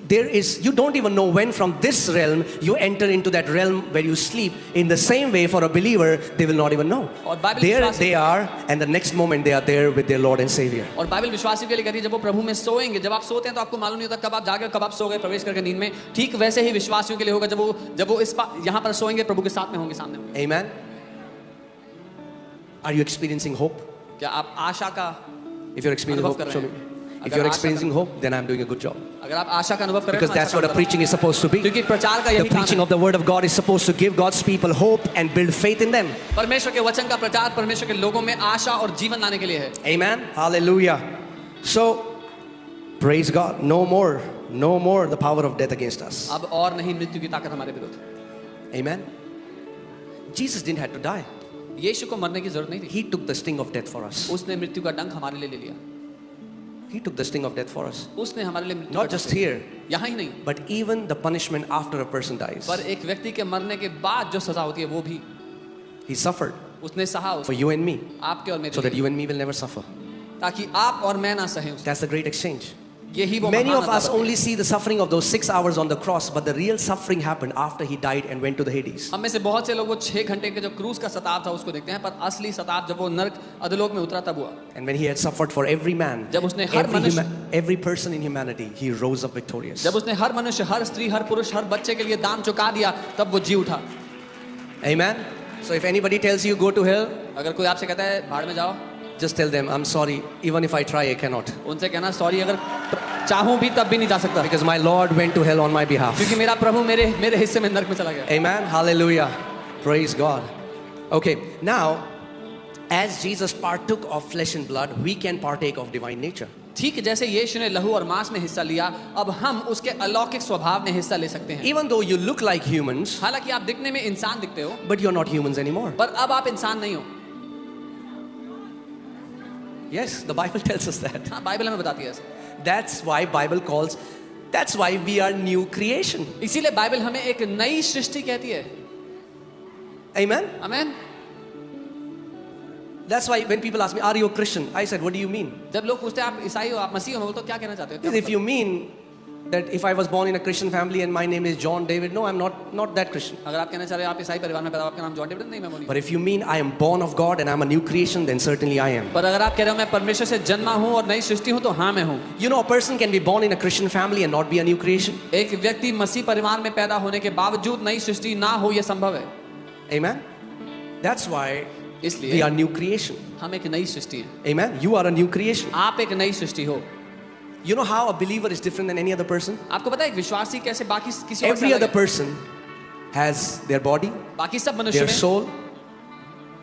don't even know when from this realm you enter into that realm where you sleep. In the same way, for a believer, they will not even know. और Bible There विश्वासी- they are, and the next moment they are there with their Lord and Savior. और Bible विश्वासियों के लिए कहती है जब वो प्रभु में सोएंगे, जब आप सोते हैं तो आपको मालूम नहीं होता कब आप जागे, कब आप सो गए प्रवेश करके नींद में। ठीक वैसे ही विश्वासियों के लिए होगा जब वो यहाँ पर सोएंगे, प्रभु के साथ में होंगे, सामने होंगे। Amen. Are you experiencing hope? क्या आप आशा का If you're experiencing अनुभव hope, कर show रहे me. हैं? If अगर you're Asha experiencing hope, then I'm doing a good job. अगर आप आशा का अनुभव कर रहे हैं Because तो that's अच्छा what a काम कर preaching is supposed to be. रहे हैं। क्योंकि प्रचार का The यही काम preaching है। of the word of God is supposed to give God's people hope and build faith in them. परमेश्वर के वचन का प्रचार परमेश्वर के लोगों में आशा और जीवन लाने के लिए है। Amen. Hallelujah. So, praise God. No more the power of death against us. अब और नहीं मृत्यु की ताकत हमारे विरुद्ध। Amen. Jesus didn't have to die. यीशु को मरने की जरूरत नहीं थी, He took the sting of death for us. उसने मृत्यु का डंक हमारे लिए ले लिया। He took the sting of death for us. उसने हमारे लिए मृत्यु Not का just डंक here, लिया। यहाँ ही नहीं, but even the punishment after a person dies. पर एक व्यक्ति के मरने के बाद जो सजा होती है वो भी He suffered उसने सहा, for you and me, आपके और मेरे so that लिए, you and me will never suffer. ताकि आप और मैं ना सहे उसे। That's the great exchange. यही वो Many महान of us अदालत है। only see the suffering of those 6 hours on the cross, but the real suffering happened after he died and went to the Hades. हम में से बहुत से लोग वो 6 घंटे के जो क्रूस का सताव था उसको देखते हैं, पर असली सताव जब वो नरक अधोलोक में उतरा तब हुआ। And when he had suffered for every man, जब उसने हर मनुष्य, every person in humanity, he rose up victorious. जब उसने हर मनुष्य, हर स्त्री, हर पुरुष, हर बच्चे के लिए दाम चुका दिया, तब वो जी उठा। Amen. So if anybody tells you go to hell, अगर कोई आपसे कहता है भाड़ में जाओ, just tell them, I'm sorry, even if I try, I cannot. उनसे कहना सॉरी, अगर चाहूं भी तब भी नहीं जा सकता, Because my Lord went to hell on my behalf. क्योंकि मेरा प्रभु मेरे हिस्से में नरक में चला गया। Amen. Hallelujah. Praise God. Okay, now, as Jesus partook of flesh and blood, we can partake of divine nature. ठीक जैसे यीशु ने लहू और मांस में हिस्सा लिया, अब हम उसके अलौकिक स्वभाव में हिस्सा ले सकते हैं। Even though you look like humans, हालांकि आप दिखने में इंसान दिखते हो, but you're not humans anymore. पर अब आप इंसान नहीं हो। Yes, the Bible tells us that. हाँ, बाइबल हमें बताती है ऐसा। That's why we are new creation. इसीलिए बाइबल हमें एक नई सृष्टि कहती है। Amen? आमीन। That's why when people ask me, are you a Christian? I said, what do you mean? जब लोग पूछते हैं आप ईसाई हो, आप मसीह हो, तो क्या कहना चाहते हो? If you mean that if I was born in a Christian family and my name is John David, no, I'm not that Christian. अगर आप कहना चाह रहे हो आप ईसाई परिवार में पैदा, आपका नाम जॉन डेविड नहीं, मैं वो नहीं। But if you mean I am born of God and I'm a new creation, then certainly I am. पर अगर आप कह रहे हो मैं परमेश्वर से जन्मा हूँ और नई सृष्टि हूँ, तो हाँ मैं हूँ। You know, a person can be born in a Christian family and not be a new creation. एक व्यक्ति मसीह परिवार में पैदा होने के बावजूद नई सृष्टि ना हो, यह संभव है। Amen? That's why we इसलिए are new creation. हम एक नई सृष्टि हैं। Amen? You are a new creation. आप एक नई सृष्टि हो। You know how a believer is different than any other person? आपको पता है एक विश्वासी कैसे बाकी किसी और से Every अलग other है? person has their body, बाकी सब मनुष्य their में soul,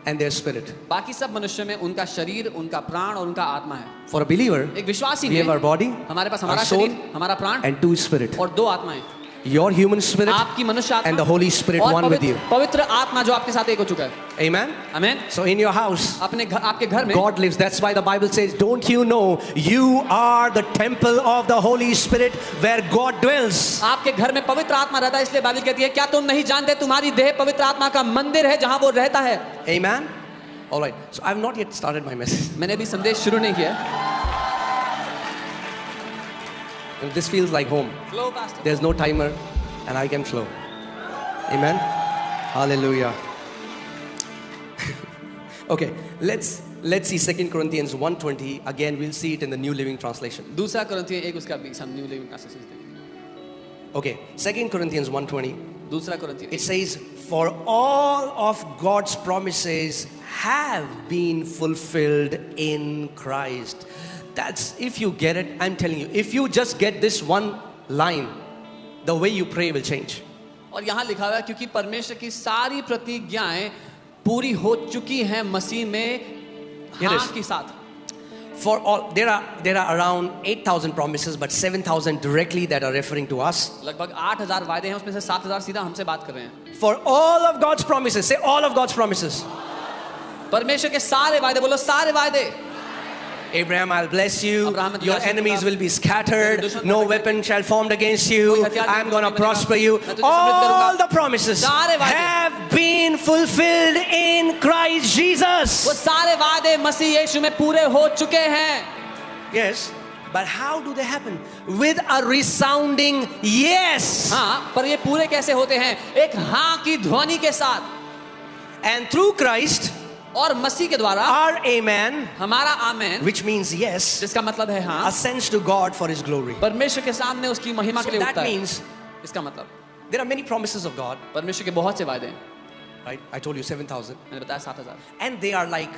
and their spirit. बाकी सब मनुष्य में उनका शरीर, उनका प्राण और उनका आत्मा है। For a believer, एक विश्वासी we have our में body, हमारे पास our हमारा soul, शरीर, हमारा प्राण and two spirit. और दो आत्माएं। Your human spirit आपकी मनुष्य आत्मा and the Holy Spirit और one with you. पवित्र आत्मा जो आपके साथ एक हो चुका है। Amen? आमीन। So in your house, आपके घर में God lives. That's why the Bible says, don't you know you are the temple of the Holy Spirit where God dwells. आपके घर में पवित्र आत्मा रहता है, इसलिए बाइबल कहती है क्या तुम नहीं जानते तुम्हारी देह पवित्र आत्मा का मंदिर है जहां वो रहता है। Amen? All right. So I've not yet started my message. मैंने अभी संदेश शुरू नहीं किया। And this feels like home. There's no timer and I can flow. Amen? Hallelujah. Okay, let's see 2 Corinthians 1:20. Again, we'll see it in the New Living Translation. दूसरा कुरिन्थियों 1 उसका 20 हम new living translation से देखेंगे। Okay, 2 Corinthians 1:20. दूसरा कुरिन्थियों It says, for all of God's promises have been fulfilled in Christ. That's, if you get it, I'm telling you, if you just get this one line, the way you pray will change. और यहाँ लिखा हुआ है क्योंकि परमेश्वर की सारी प्रतिज्ञाएं पूरी हो चुकी हैं मसीह में हाँ के साथ। For all, there are around 8,000 promises, but 7,000 directly that are referring to us. लगभग 8,000 वायदे हैं, उसमें से 7,000 सीधा हमसे बात कर रहे हैं। For all of God's promises, say all of God's promises. परमेश्वर के सारे वायदे, बोलो सारे वायदे। Abraham, I'll bless you. Abraham, Your enemies will be scattered. No weapon shall formed against you. I'm going to prosper you. All the promises have been fulfilled in Christ Jesus. वो सारे वादे मसीह यीशु में पूरे हो चुके हैं। Yes, but how do they happen? With a resounding yes. हाँ, पर ये पूरे कैसे होते हैं? एक हाँ की ध्वनि के साथ। And through Christ, और मसीह के द्वारा our amen, हमारा आमेन, which means yes, जिसका मतलब है हाँ, ascends to God for His glory. परमेश्वर के सामने उसकी महिमा के लिए उठता That है। means इसका मतलब there are many promises of God. परमेश्वर के बहुत से वायदे हैं। Right? I told you 7,000. मैंने बताया 7,000। And they are like,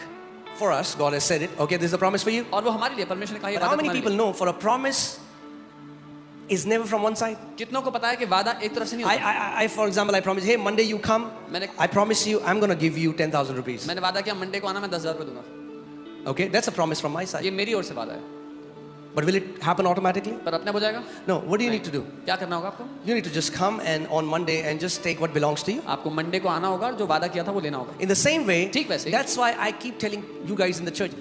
for us, God has said it. Okay, this is a promise for you. और वो हमारे लिए परमेश्वर ने कहा ये But how वादा many तुम्हारे people लिए। know for a promise is never from one side? कितनों को पता है कि वादा एक तरफ से नहीं होता। I for example, I promise, hey, Monday you come. I promise you, I'm going to give you 10,000 rupees. मैंने वादा किया मंडे को आना, मैं 10,000 रुपए दूंगा। Okay, that's a promise from my side. ये मेरी ओर से वादा है। But will it happen automatically? पर अपने आप हो जाएगा? No. What do you need to do? क्या करना होगा आपको? You need to just come and on Monday and just take what belongs to you. आपको मंडे को आना होगा और जो वादा किया था वो लेना होगा। In the same way, ठीक वैसे ही। that's why I keep telling you guys in the church,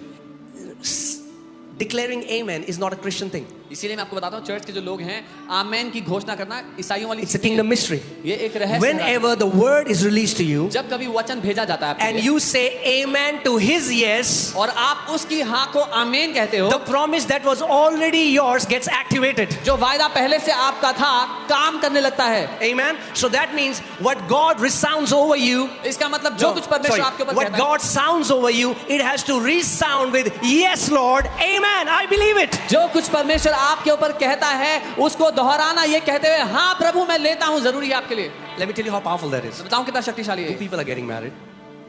declaring amen is not a Christian thing. इसीलिए मैं आपको बताता हूँ चर्च के जो लोग हैं आमेन की घोषणा करना ईसाइयों वाली It's a kingdom mystery. ये एक रहस्य है। Whenever the word is released to you जब कभी वचन भेजा जाता है आपके and लिए, you say amen to his yes, और आप उसकी हाँ को आमेन कहते हो, the promise that was already yours gets activated. जो वायदा पहले से आपका था काम करने लगता है। Amen. So that means what God resounds over you, इसका मतलब जो कुछ परमेश्वर आपके ऊपर what कहता है, God sounds over you, it has to resound with yes, Lord, amen, I believe it. जो कुछ परमेश्वर आपके ऊपर कहता है उसको दोहराना ये कहते हुए हाँ प्रभु मैं लेता हूँ, जरूरी है आपके लिए। Let me tell you how powerful that is. मैं बताऊँ कितना शक्तिशाली Two है। people are getting married.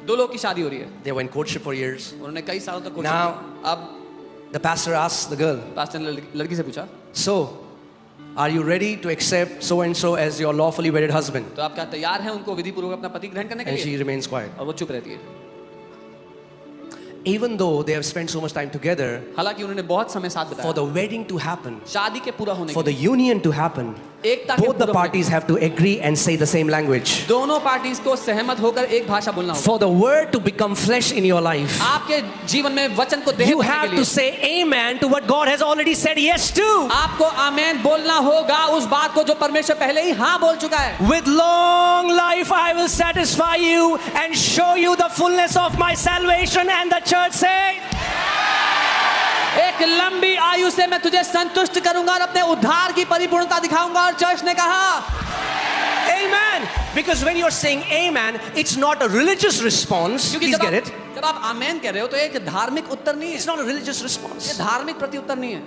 दो लोग की शादी हो रही है, They were in courtship for years. उन्होंने कई सालों तक Now- अब The pastor asks the girl, pastor ने लड़की से पूछा, so Are you ready to accept so and so as your lawfully wedded husband? तो आप क्या तैयार हैं उनको विधि पूर्वक अपना पति ग्रहण करने के And लिए? she remains quiet. और वो चुप रहती है। Even though they have spent so much time together, हालांकि उन्होंने बहुत समय साथ for बिताया, the wedding to happen, शादी के पूरा होने for के the लिए, union to happen, एकता के both the पूरा होने parties have to agree and say the same language. के लिए, दोनों पार्टीज को सहमत होकर एक भाषा बोलना होगा। For the word to become flesh in your life, आपके जीवन में वचन को देह you बनने have के to लिए say amen to what God has already said yes to. आपको आमेन बोलना होगा उस बात को जो परमेश्वर पहले ही हाँ बोल चुका है। With long life I will satisfy you and show you the fullness of my salvation. And the church say, एक लंबी आयु से मैं तुझे संतुष्ट करूंगा और अपने उद्धार की परिपूर्णता दिखाऊंगा। और चर्च ने कहा amen. Because when you're saying amen, it's not a religious response. क्योंकि Please get it. जब आप आमेन कह रहे हो तो एक धार्मिक उत्तर नहीं है, It's not a religious response. ये धार्मिक प्रति उत्तर नहीं है,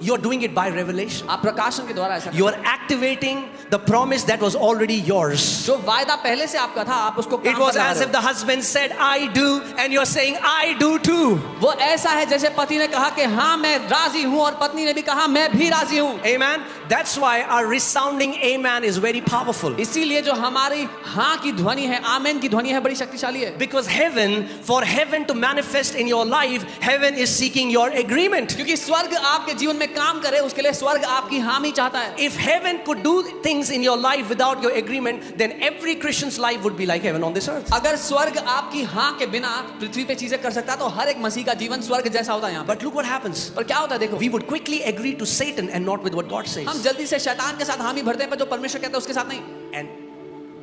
You're doing it by revelation. आप प्रकाशन के द्वारा ऐसा You are activating the promise that was already yours. जो वायदा पहले से आपका था आप उसको काम It was पर ला as रहे if the husband said, I do, and you're saying, I do too. हो। वो ऐसा है जैसे पति ने कहा कि हाँ मैं राजी हूँ और पत्नी ने भी कहा मैं भी राजी हूँ। Amen. That's why our resounding amen is very powerful. इसीलिए जो हमारी हाँ की ध्वनि है, आमेन की ध्वनि है, बड़ी शक्तिशाली है। Because heaven, for heaven to manifest in your life, heaven is seeking your agreement. क्योंकि स्वर्ग आपके जीवन में काम करे उसके लिए स्वर्ग आपकी हामी चाहता है। If heaven could do things in your life without your agreement, then every Christian's life would be like heaven on this earth. अगर स्वर्ग आपकी हाँ के बिना पृथ्वी पे चीजें कर सकता है तो हर एक मसीह का जीवन स्वर्ग जैसा होता है यहाँ पे। But look what happens. पर क्या होता है देखो, We would quickly agree to Satan and not with what God says. हम जल्दी से शैतान के साथ हामी भरते हैं पर जो परमेश्वर कहता है उसके साथ नहीं। And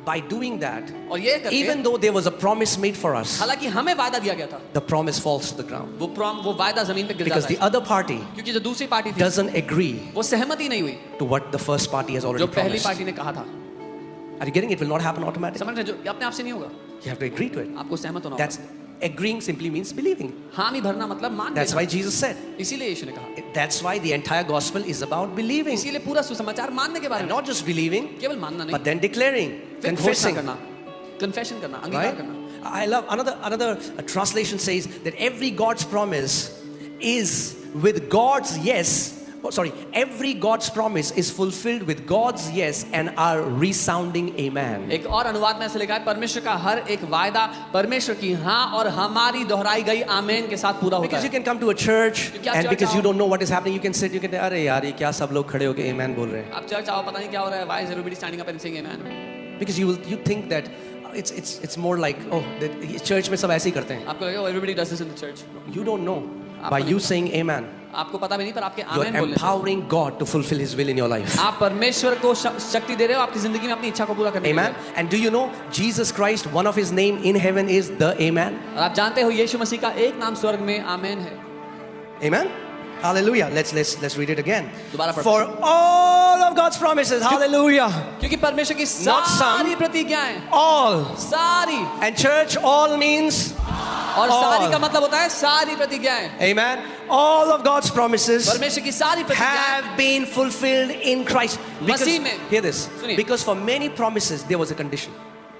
by doing that, और ये करके even though there was a promise made for us, हालांकि हमें वायदा दिया गया था, the promise falls to the ground. वो वायदा जमीन पे गिर Because जाता the है other party क्योंकि जो दूसरी पार्टी थी doesn't agree वो सहमति नहीं हुई to what the first party has already जो पहली promised. पार्टी ने कहा था। Are you getting it? It will not happen automatically. समझ रहे हैं? जो अपने आप से नहीं होगा, You have to agree to it. आपको सहमत होना That's होगा। agreeing simply means believing. हामी भरना मतलब मान That's why लेना। Jesus said. इसीलिए यीशु ने कहा, That's why the entire gospel is about believing. इसीलिए पूरा सुसमाचार मानने के बारे And में, not just believing, केवल मानना नहीं, but then declaring, फिर घोषणा confessing. करना, कन्फेशन करना, अंगीकार Right? करना। I love another translation says that every God's promise is with God's yes. Oh, sorry, every God's promise is fulfilled with God's yes and our resounding amen. एक और अनुवाद में ऐसे लिखा है, परमेश्वर का हर एक वायदा परमेश्वर की हाँ और हमारी दोहराई गई आमेन के साथ पूरा होता Because you है। can come to a church क्योंकि आप and चर्च because you आओ। don't know what is happening, you can sit, you can say, अरे यार ये क्या सब लोग खड़े होके amen बोल रहे हैं. आप चर्च आओ, पता नहीं क्या हो रहा है, why is everybody standing up and saying amen? Because you think that it's more like, oh, the church में सब ऐसे ही करते हैं. आपको लगेगा everybody does this in the church। You don't know. आपको By नहीं you पता। saying amen, आपको पता भी नहीं पर आपके you're आमेन बोलने से empowering God to fulfill His will in your life. आप परमेश्वर को शक्ति दे रहे हो आपकी जिंदगी में अपनी इच्छा को पूरा करने के Amen. लिए। And do you know Jesus Christ, one of His name in heaven is the Amen. और आप जानते हो यीशु मसीह का एक नाम स्वर्ग में आमेन है। Amen. Hallelujah. Let's read it again. दोबारा पढ़ते For all of God's promises, hallelujah. क्योंकि परमेश्वर की Not some. सारी प्रतिज्ञाएं, All. सारी, And church, all means और all. सारी का मतलब होता है सारी प्रतिज्ञाएं, Amen. All of God's promises परमेश्वर की सारी प्रतिज्ञाएं have been fulfilled in Christ. Because, मसीह में। hear this. सुनिए। Because for many promises there was a condition.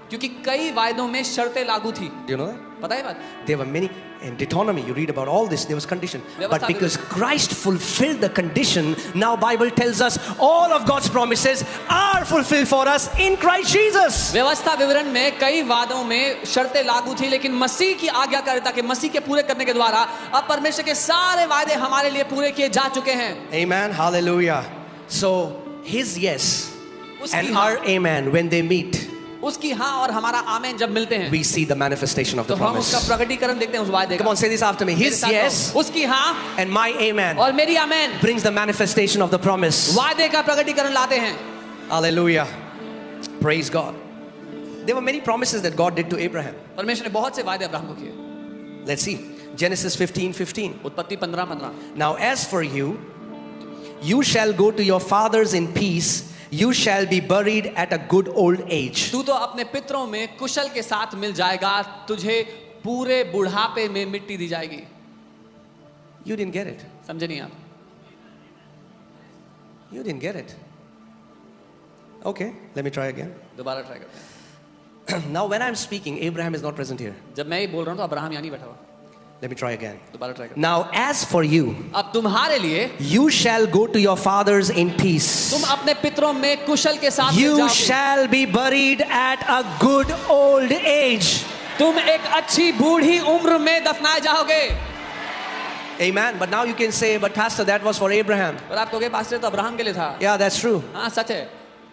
क्योंकि कई वायदों में शर्तें लागू थी। Do you know that? पता है बात? There were many in Deuteronomy. You read about all this. There was condition, व्यवस्था but के because Christ fulfilled the condition, now Bible tells us all of God's promises are fulfilled for us in Christ Jesus. व्यवस्था विवरण में कई वादों में शर्तें लागू थी लेकिन मसीह की आज्ञाकारिता के मसीह के पूरे करने के द्वारा अब परमेश्वर के सारे वायदे हमारे लिए पूरे किए जा चुके हैं। Amen. Hallelujah. So His yes उसकी and हाँ, our amen, when they meet, उसकी हाँ और हमारा आमेन जब मिलते हैं we see the manifestation of तो the हम उसका promise. प्रकटीकरण देखते हैं उस वायदे Come का। on, say this after me. मेरे His साथ yes कहो, उसकी हाँ and my amen और मेरी आमेन brings the manifestation of the promise. वायदे का प्रकटीकरण लाते हैं। Hallelujah. Praise God. There were many promises that God did to Abraham. परमेश्वर ने बहुत से वायदे अब्राहम को किए। Let's see. Genesis 15:15. उत्पत्ति 15:15। Now as for you, you shall go to your fathers in peace. You shall be buried at a good old age. तू तो अपने पितरों में कुशल के साथ मिल जाएगा, तुझे पूरे बुढ़ापे में मिट्टी दी जाएगी। You didn't get it. समझे नहीं आप? You didn't get it. Okay, let me try again. दोबारा ट्राई करते हैं। Now when I'm speaking, Abraham is not present here. जब मैं ये बोल रहा हूँ तो अब्राहम यहाँ नहीं बैठा हुआ। Let me try again. दोबारा ट्राई करो। Now, as for you, अब तुम्हारे लिए you shall go to your fathers in peace. तुम अपने पितरों में कुशल के साथ You जाओगे। shall be buried at a good old age. तुम एक अच्छी बूढ़ी उम्र में दफनाए जाओगे। Amen. But now you can say, but Pastor, that was for Abraham. और आप कहोगे पास्टर तो अब्राहम के लिए था। Yeah, that's true. हाँ सच है,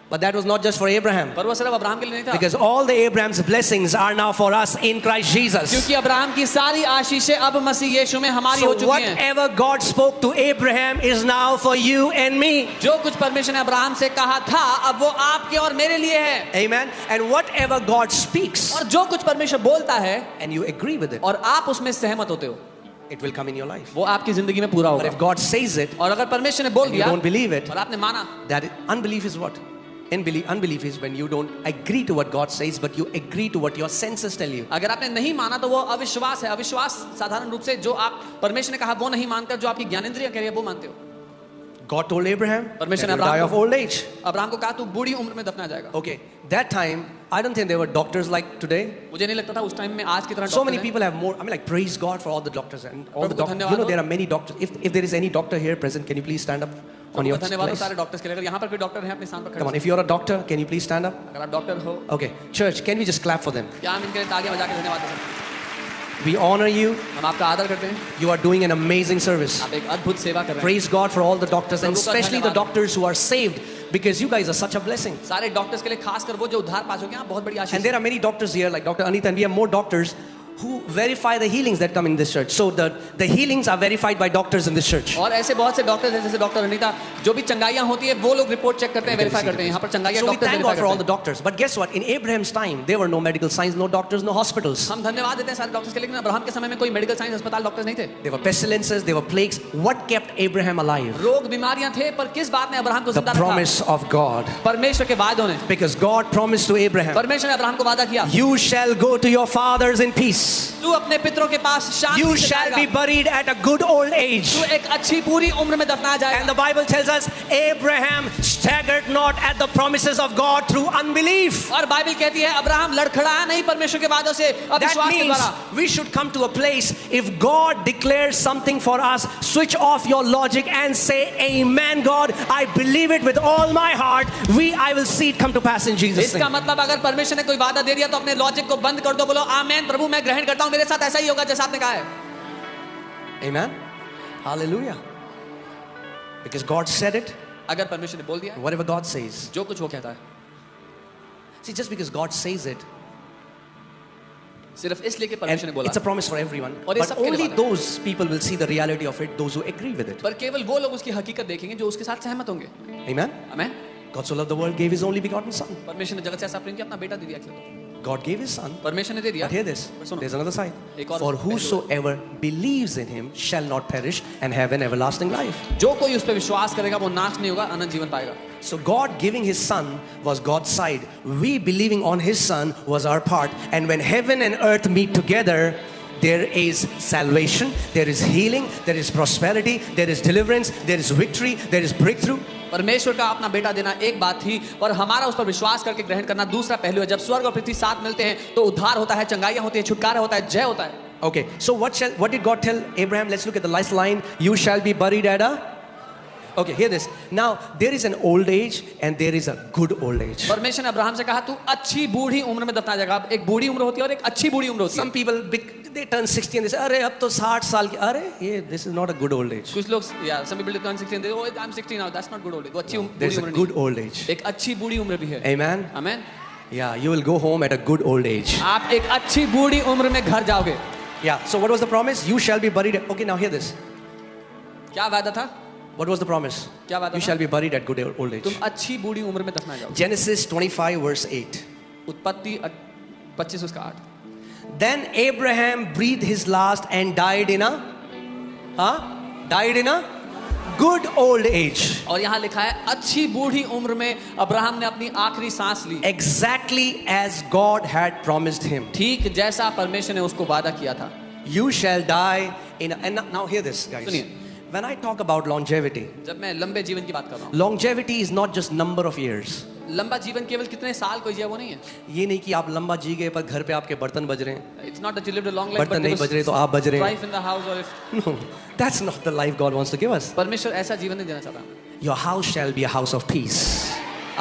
But that was not just for Abraham. पर वो सिर्फ अब्राहम के लिए नहीं था। Because all the Abraham's blessings are now for us in Christ Jesus. क्योंकि अब्राहम की सारी आशीषें अब मसीह यीशु में हमारी हो So चुकी हैं। whatever God spoke to Abraham is now for you and me. जो कुछ परमेश्वर ने अब्राहम से कहा था अब वो आपके और मेरे लिए है। Amen. And whatever God speaks और जो कुछ परमेश्वर बोलता है and you agree with it, और आप उसमें सहमत होते हो, it will come in your life. वो आपकी जिंदगी में पूरा But होगा। if God says it और अगर परमेश्वर ने बोल and you दिया don't believe it, और आपने माना, unbelief is what? Unbelief is when you don't agree to what God says, but you agree to what your senses tell you. अगर आपने नहीं माना तो वो अविश्वास है। अविश्वास साधारण रूप से जो आप परमेश्वर ने कहा वो नहीं मानकर जो आपकी ज्ञानेंद्रियां कह रही है वो मानते हो। God told Abraham that परमेश्वर he ने will die of old age. Abraham को कहा तू बूढ़ी उम्र में दफनाया जाएगा। Okay, that time I don't think there were doctors like today. मुझे नहीं लगता था उस टाइम में आज की तरह So many डॉक्टर हैं। people have more. I mean, like, praise God for all the doctors and all the प्रभु को doctors. धन्यवाद You know, हो। there are many doctors. If there is any doctor here present, can you please stand up on your धन्यवाद हो place? सारे doctors के लिए। अगर यहाँ पर कोई डॉक्टर है अपने स्थान पर Come on, खड़े if you're a doctor, can you please stand up? अगर आप डॉक्टर हो Okay, church, can we just clap for them? क्या हम इनके लिए तालियां बजा के धन्यवाद दे सकते हैं? We honor you. हम आपका आदर करते हैं। You are doing an amazing service. आप एक अद्भुत सेवा कर रहे हैं। Praise God for all the doctors and प्रभु का especially the धन्यवाद। doctors who are saved because you guys are such a blessing. सारे डॉक्टर्स के लिए खासकर वो जो उद्धार पा चुके हैं, आप बहुत बड़ी आशीष And there are many doctors here, like Dr. Anita, and we have more doctors who verify the healings that come in this church. So the healings are verified by doctors in this church. और ऐसे बहुत से doctors हैं जैसे doctor Anita, जो भी चंगाइयां होती है वो लोग रिपोर्ट चेक करते हैं, वेरीफाई करते हैं। यहाँ पर चंगाइयां So we doctor thank verify God for all करते the doctors. But guess what? In Abraham's time, there were no medical science, no doctors, no hospitals. हैं। हम धन्यवाद देते हैं सारे डॉक्टर्स के लिए, लेकिन अब्राहम के समय में कोई मेडिकल साइंस अस्पताल डॉक्टर्स नहीं थे। There were pestilences, there were plagues. What kept Abraham alive? रोग बीमारियां थे, पर किस बात ने अब्राहम को The जिंदा रखा? promise of God. परमेश्वर के वादों ने। Because God promised to Abraham, परमेश्वर ने अब्राहम को वादा किया, you shall go to your fathers in peace. तू अपने पितरों के पास शांति You से shall जाएगा। be buried at a good old age. तू एक अच्छी पूरी उम्र में दफनाया And जाएगा। the Bible tells us Abraham staggered not at the promises of God through unbelief. और बाइबल कहती है अब्राहम लड़खड़ाया नहीं परमेश्वर के वादों से That अविश्वास के means द्वारा। we should come to a place, if God declares something for us, switch off your logic and say, Amen, God, I believe it with all my heart. I will see it come to pass in Jesus' इसका name. मतलब अगर परमेश्वर ने कोई वादा दे दिया तो अपने लॉजिक को बंद कर दो, बोलो आमेन प्रभु मैं ग्रहण करता हूं, मेरे साथ ऐसा ही होगा जैसा आपने कहा है। Amen. Hallelujah. Because God said it, अगर परमेश्वर ने बोल दिया, whatever God says. जो कुछ वो कहता है, See, just because God says it, सिर्फ इसलिए कि and परमेश्वर ने बोला, it's a promise for everyone, और ये but सबके लिए only वादा है। those people will see the reality of it, those who agree with it. पर केवल वो लोग उसकी हकीकत देखेंगे जो उसके साथ सहमत होंगे। Amen. Amen. God so loved the world, gave His only begotten Son. परमेश्वर ने जगत से ऐसा प्रेम किया, अपना बेटा दे दिया अकेले। God gave His Son. परमेश्वर ने दे दिया। But hear this, पर सुनो, there's another side. एक और For पहलू है। whosoever believes in Him shall not perish and have an everlasting life. जो कोई उस पर विश्वास करेगा वो नाश नहीं होगा, अनंत जीवन पाएगा। So God giving His Son was God's side. We believing on His Son was our part. And when heaven and earth meet together, there is salvation, there is healing, there is prosperity, there is deliverance, there is victory, there is breakthrough. परमेश्वर का अपना बेटा देना एक बात थी, और हमारा उस पर विश्वास करके ग्रहण करना दूसरा पहलू है। जब स्वर्ग और पृथ्वी साथ मिलते हैं तो उद्धार होता है, चंगाइयां होती है, छुटकारा होता है, जय होता है। Okay, so what did God tell Abraham? Let's look at the last line. You shall be buried at a... Okay, hear this. Now, there is an old age and there is a good old age. परमेश्वर ने Abraham से कहा तू अच्छी बूढ़ी उम्र में दफनाया जाएगा। एक बूढ़ी उम्र होती है और एक अच्छी बूढ़ी उम्र होती है। Some people, they turn 60 and they say, अरे अब तो 60 साल के, अरे this is not a good old age. कुछ लोग, yeah, some people turn 60 and they go, oh, I'm 60 now, that's not good old age। वो अच्छी There's बूढ़ी a उम्र good नहीं, old age. एक अच्छी बूढ़ी उम्र भी है। Amen? Amen. Yeah, you will go home at a good old age. आप एक अच्छी बूढ़ी उम्र में घर जाओगे। Yeah, so what was the promise? You shall be buried. Okay, now hear this. क्या वादा था? What was the promise? क्या वादा You था? shall be buried at good old age. तुम अच्छी बूढ़ी उम्र में दफनाए जाओगे। Genesis 25 verse 8. उत्पत्ति 25 उसका 8। Then Abraham breathed his last and died in a good old age. और यहाँ लिखा है अच्छी बूढ़ी उम्र में अब्राहम ने अपनी आखिरी सांस ली, Exactly as God had promised him. ठीक जैसा परमेश्वर ने उसको वादा किया था। You shall die in a, and now hear this, guys. सुनिए। When I talk about longevity, जब मैं लंबे जीवन की बात कर रहा हूँ, longevity is not just number of years. लंबा जीवन केवल कितने साल कोई जिया वो नहीं है. ये नहीं कि आप लंबा जी गए पर घर पे आपके बर्तन बज रहे हैं. It's not that you lived a long life, बर्तन नहीं बज रहे तो आप बज रहे हैं. strife in the house, or if No, that's not the life God wants to give us. परमेश्वर ऐसा जीवन नहीं देना चाहता. Your house shall be a house of peace.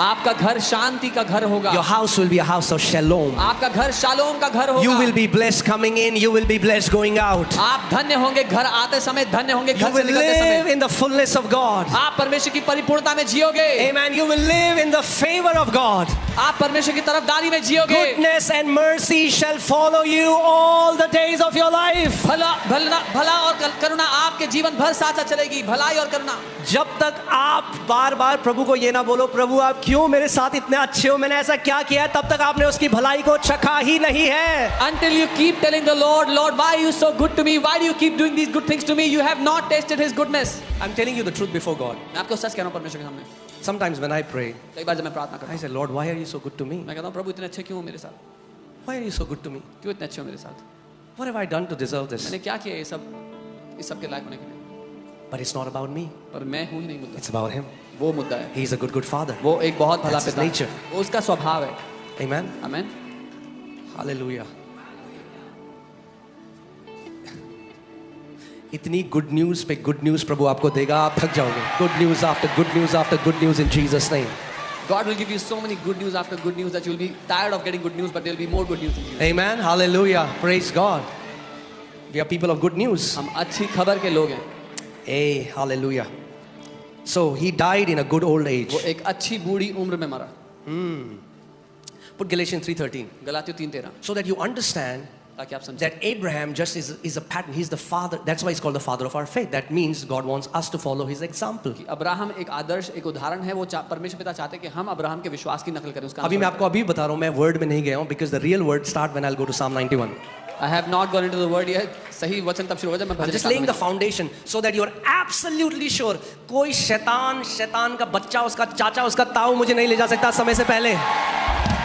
आपका घर शांति का घर होगा. Your house will be a house of shalom. आपका घर शालोम का घर होगा. You will be blessed coming in. You will be blessed going out. आप धन्य होंगे घर आते समय, धन्य होंगे You घर से will निकलते live समय. in the fullness of God. आप परमेश्वर की परिपूर्णता में जियोगे. Amen. You will live in the favor of God. आप परमेश्वर की तरफदारी में जियोगे. Goodness and mercy shall follow you all the days of your life. भला और करुणा आपके जीवन भर साथ साथ चलेगी. भलाई और करुणा. जब तक आप बार बार प्रभु को ये ना बोलो, प्रभु आप क्यों मेरे साथ इतने अच्छे हो, मैंने ऐसा क्या किया, तब तक आपने उसकी भलाई को चखा ही नहीं है. Until you keep telling the Lord, Lord, why are you so good to me? Why do you keep doing these good things to me? You have not tasted His goodness. I'm telling you the truth before God. मैं आपको सच कह रहा हूँ परमेश्वर के सामने. Sometimes when I pray, कई बार जब मैं प्रार्थना करता I हूँ, say, Lord, why are you so good to me? मैं कहता हूँ प्रभु इतने अच्छे क्यों हो मेरे साथ? Why are you so good to me? क्यों इतने अच्छे हो मेरे साथ? What have I done to deserve this? मैंने क्या किया इस सब के लायक होने के लिए? But it's not about me. पर मैं हूँ ही नहीं मुद्दा. It's about Him. वो मुद्दा है. He's a good father. वो एक बहुत भला That's his पिता है. nature. वो उसका स्वभाव है. Amen. आमेन. Hallelujah. इतनी गुड न्यूज पे गुड न्यूज प्रभु आपको देगा, आप थक जाओगे. Good news after good news after good news in Jesus name. God will give you so many good news after good news that you'll be tired of getting good news, but there'll be more good news in you. Amen. Hallelujah. Praise God. We are people of good news. हम अच्छी खबर के लोग हैं. Hey, hallelujah. So he died in a good old age. वो एक अच्छी बूढ़ी उम्र में मरा. Put Galatians 3:13. गलातियों 3:13. So that you understand ताकि आप समझें that Abraham just is a pattern. He's the father. That's why he's called the father of our faith. That means God wants us to follow his example. कि Abraham एक आदर्श, एक उदाहरण है. वो परमेश्वर पिता चाहते हैं कि हम अब्राहम के विश्वास की नकल करें. उसका अभी मैं आपको अभी बता रहा हूँ, मैं वर्ड में नहीं गया हूँ, because the real word start when I'll go to Psalm 91. I have not gone into the word yet. सही वचन तब शुरू हो जाए. मैं I'm just laying the foundation so that you're absolutely sure कोई शैतान का बच्चा, उसका चाचा, उसका ताऊ मुझे नहीं ले जा सकता समय से पहले.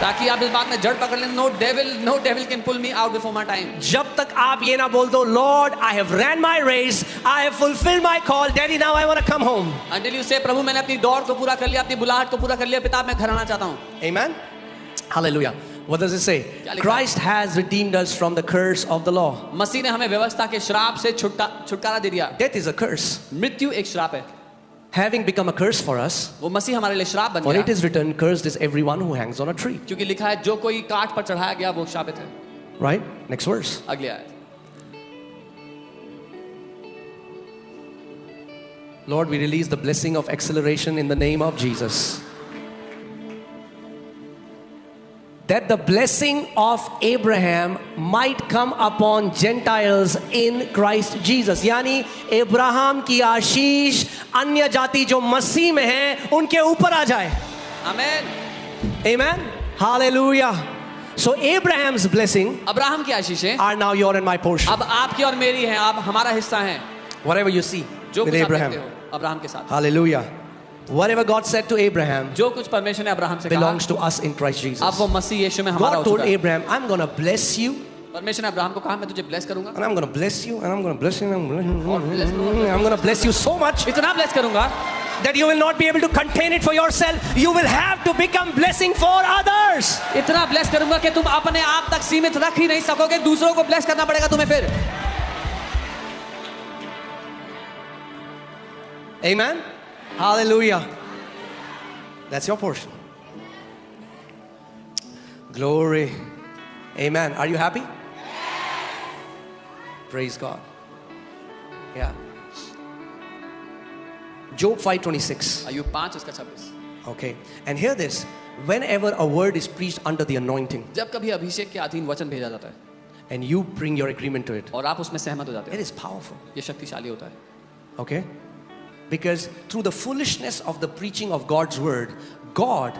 ताकि आप इस बात में जड़ पकड़ लें. No devil can pull me out before my time. जब तक आप ये ना बोल दो, Lord, I have ran my race, I have fulfilled my call, Daddy, now I want to come home. Until you say, प्रभु मैंने अपनी दौड़ को पूरा कर लिया, अपनी बुलाहट को पूरा कर लिया, पिता मैं घर आना चाहता हूँ. Amen. Hallelujah. What does it say? Christ has redeemed us from the curse of the law. मसीह ने हमें व्यवस्था के श्राप से छुटकारा दे दिया. Death is a curse. मृत्यु एक श्राप है. Having become a curse for us, वो मसीह हमारे लिए श्राप बन for गया. it is written, cursed is everyone who hangs on a tree. क्योंकि लिखा है जो कोई काठ पर चढ़ाया गया वो शापित है. Right? Next verse. अगली आयत. Lord, we release the blessing of acceleration in the name of Jesus. That the blessing of Abraham might come upon Gentiles in Christ Jesus. यानी अब्राहम की आशीष अन्य जाति जो मसीह में हैं उनके ऊपर आ जाए. आमेन. Amen. Hallelujah. So Abraham's blessing Abraham की आशीषें are now your and my portion. अब आपकी और मेरी हैं. अब हमारा हिस्सा हैं. Whatever you see जो with कुछ आप Abraham. देखते हो अब्राहम के साथ. Hallelujah. Whatever God said to Abraham जो कुछ परमेश्वर ने अब्राहम से कहा belongs to us in Christ Jesus. अब वो मसीह यीशु में हमारा God हो told चुका है. Abraham, I'm going to bless you. परमेश्वर ने अब्राहम को कहा मैं तुझे ब्लेस करूंगा. And I'm going to bless you, and I'm going to bless you, and I'm going to bless you so much इतना ब्लेस करूंगा that you will not be able to contain it for yourself. You will have to become blessing for others. इतना bless करूंगा कि तुम अपने आप तक सीमित रख ही नहीं सकोगे. दूसरों को ब्लेस करना पड़ेगा तुम्हें फिर. Amen. Hallelujah. That's your portion. Glory. Amen. Are you happy? Praise God. Yeah. Job 5:26. अय्यूब 5 उसका 26. Okay. And hear this. Whenever a word is preached under the anointing, जब कभी अभिषेक के अधीन वचन भेजा जाता है and you bring your agreement to it, और आप उसमें सहमत हो जाते it हैं, is powerful. ये शक्तिशाली होता है. Okay? Because through the foolishness of the preaching of God's word, God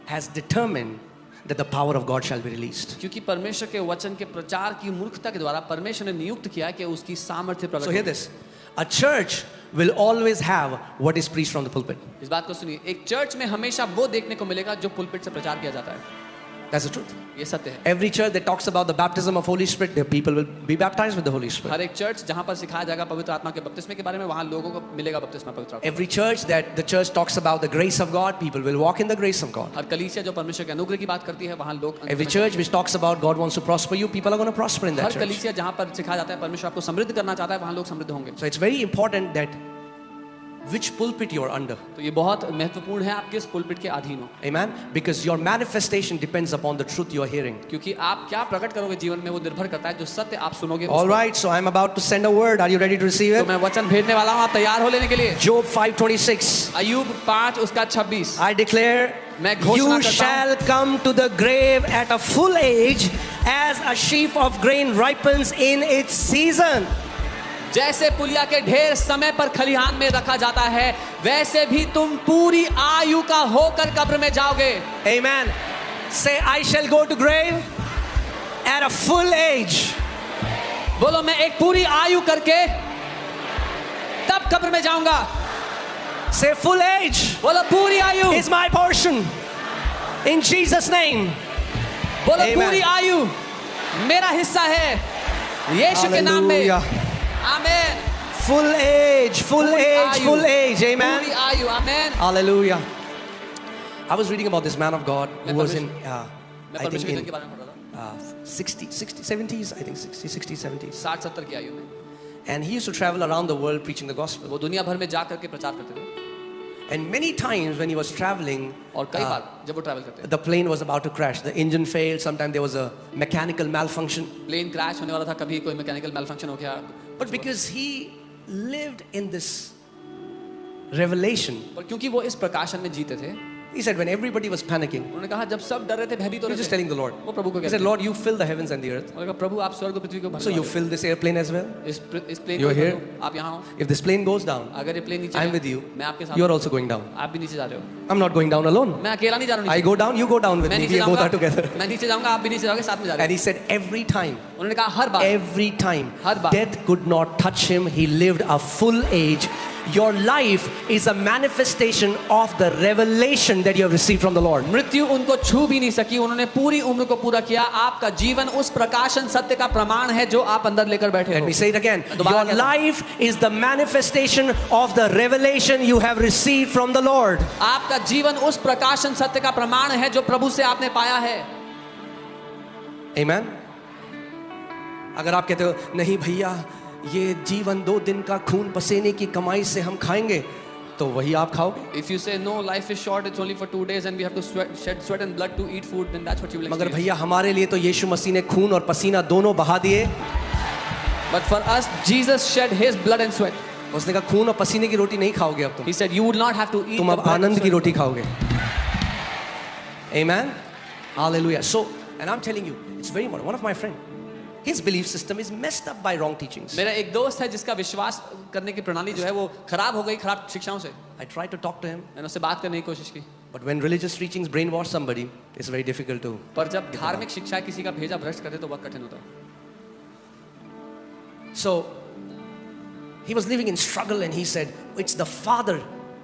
has determined that the power of God shall be released. क्योंकि परमेश्वर के वचन के प्रचार की मूर्खता के द्वारा परमेश्वर ने नियुक्त किया कि उसकी सामर्थ्य प्रकट So hear this. A church will always have what is preached from the pulpit. इस बात को सुनिए. एक चर्च में हमेशा वो देखने को मिलेगा जो पुलपिट से प्रचार किया जाता है. That's the truth. ये सत्य है. Every church that talks about the baptism of Holy Spirit, the people will be baptized with the Holy Spirit. हर एक चर्च जहाँ पर सिखाया जाएगा पवित्र आत्मा के बपतिस्मे के बारे में, वहाँ लोगों को मिलेगा बपतिस्मा पवित्र आत्मा. Every church that the church talks about the grace of God, people will walk in the grace of God. हर कलीसिया जो परमेश्वर के अनुग्रह की बात करती है, वहाँ लोग. Every church which talks about God wants to prosper you, people are going to prosper in that her church. कलीसिया जहाँ पर सिखाया जाता है परमेश्वर आपको समृद्ध करना चाहता है, वहाँ लोग समृद्ध होंगे. So it's very important that which pulpit you are under. तो ये बहुत महत्वपूर्ण है आप किस पुलपिट के अधीन हो. Amen. Because your manifestation depends upon the truth you are hearing. क्योंकि आप क्या प्रकट करोगे जीवन में वो निर्भर करता है जो सत्य आप सुनोगे. All right, so I'm about to send a word. Are you ready to receive तो it? मैं वचन भेजने वाला हूँ, आप तैयार हो लेने के लिए. Job 5:26. अय्यूब 5 उसका 26. I declare, मैं घोषणा you करता हूँ, shall come to the grave at a full age, as a sheaf of grain ripens in its season. जैसे पुलिया के ढेर समय पर खलिहान में रखा जाता है, वैसे भी तुम पूरी आयु का होकर कब्र में जाओगे. Amen. Say, I shall go to grave at a full age. बोलो मैं एक पूरी आयु करके तब कब्र में जाऊंगा. Say, full age बोलो पूरी आयु is my portion. In Jesus' name. बोलो Amen. पूरी आयु मेरा हिस्सा है यीशु के नाम में. Hallelujah. आमेन. Full age, full पूरी age, आयु, full age. Amen. पूरी आयु. आमेन. Hallelujah. I was reading about this man of God who was in, मैं I think परमेश्वर in के बारे में पढ़ रहा था. 60, 70s, I think 60, 70s. 60-70 की आयु में. And he used to travel around the world preaching the gospel. वो दुनिया भर में जा करके प्रचार करते थे. And many times when he was traveling, और कई बार जब वो ट्रैवल करते थे, the plane was about to crash. The engine failed. Sometimes there was a mechanical malfunction. Plane crash होने वाला था, कभी कोई मैकेनिकल मैलफंक्शन हो गया. But because he lived in this revelation, पर क्योंकि वो इस प्रकाशन में जीते थे, he said when everybody was panicking, उन्होंने कहा जब सब डर रहे थे, भयभीत हो he was रहे just थे, telling the Lord. वो प्रभु को He कहते said, थे. Lord, you fill the heavens and the earth. उन्होंने कहा प्रभु आप स्वर्ग और पृथ्वी को भरने So you वाले fill this airplane as well. हो. इस प्लेन You're को here. भर दो, आप यहाँ हो. If this plane goes down, अगर ये प्लेन नीचे I'm गया, with you. मैं आपके साथ You are हूँ. also going down. आप भी नीचे जा रहे हो. I'm not going down alone. मैं अकेला नहीं जा रहा I हूँ. go down, you go down with मैं me. नीचे We both are जाऊंगा, together. मैं नीचे जाऊंगा, आप भी नीचे जाओगे, साथ में जा रहे And he said every time, हो. उन्होंने कहा हर बार, every time, death could not touch him. He lived a full age. Your life is a manifestation of the revelation that you have received from the Lord. मृत्यु उनको छू भी नहीं सकी. उन्होंने पूरी उम्र को पूरा किया. आपका जीवन उस प्रकाशन सत्य का प्रमाण है जो आप अंदर लेकर बैठे Let हो. me say it again. दोबारा Your कहता हूं. life is the manifestation of the revelation you have received from the Lord. आपका जीवन उस प्रकाशन सत्य का प्रमाण है जो प्रभु से आपने पाया है. Amen. अगर आप कहते हो नहीं भैया ये जीवन 2 दिन का खून पसीने की कमाई से हम खाएंगे, तो वही आप खाओगे. If you say no, life is short, it's only for 2 days and we have to shed sweat and blood to eat food, then that's what you will मगर experience. भैया हमारे लिए तो यीशु मसीह ने खून और पसीना दोनों बहा दिए. But for us, Jesus shed his blood and sweat. उसने कहा खून और पसीने की रोटी नहीं खाओगे अब तुम. He said you would not have to eat तुम the अब blood and आनंद की sweat. रोटी खाओगे. Amen. Hallelujah. So, and I'm telling you, it's very important. One of my friend, his belief system is messed up by wrong teachings. मेरा एक दोस्त है जिसका विश्वास करने की प्रणाली जो है वो खराब हो गई खराब शिक्षाओं से. I tried to talk to him, मैंने उससे बात करने की कोशिश की. but when religious teachings brainwash somebody, it's very difficult to. पर जब धार्मिक शिक्षा किसी का भेजा भ्रष्ट करते तो बहुत कठिन होता है. So, he was living in struggle and he said, it's the Father.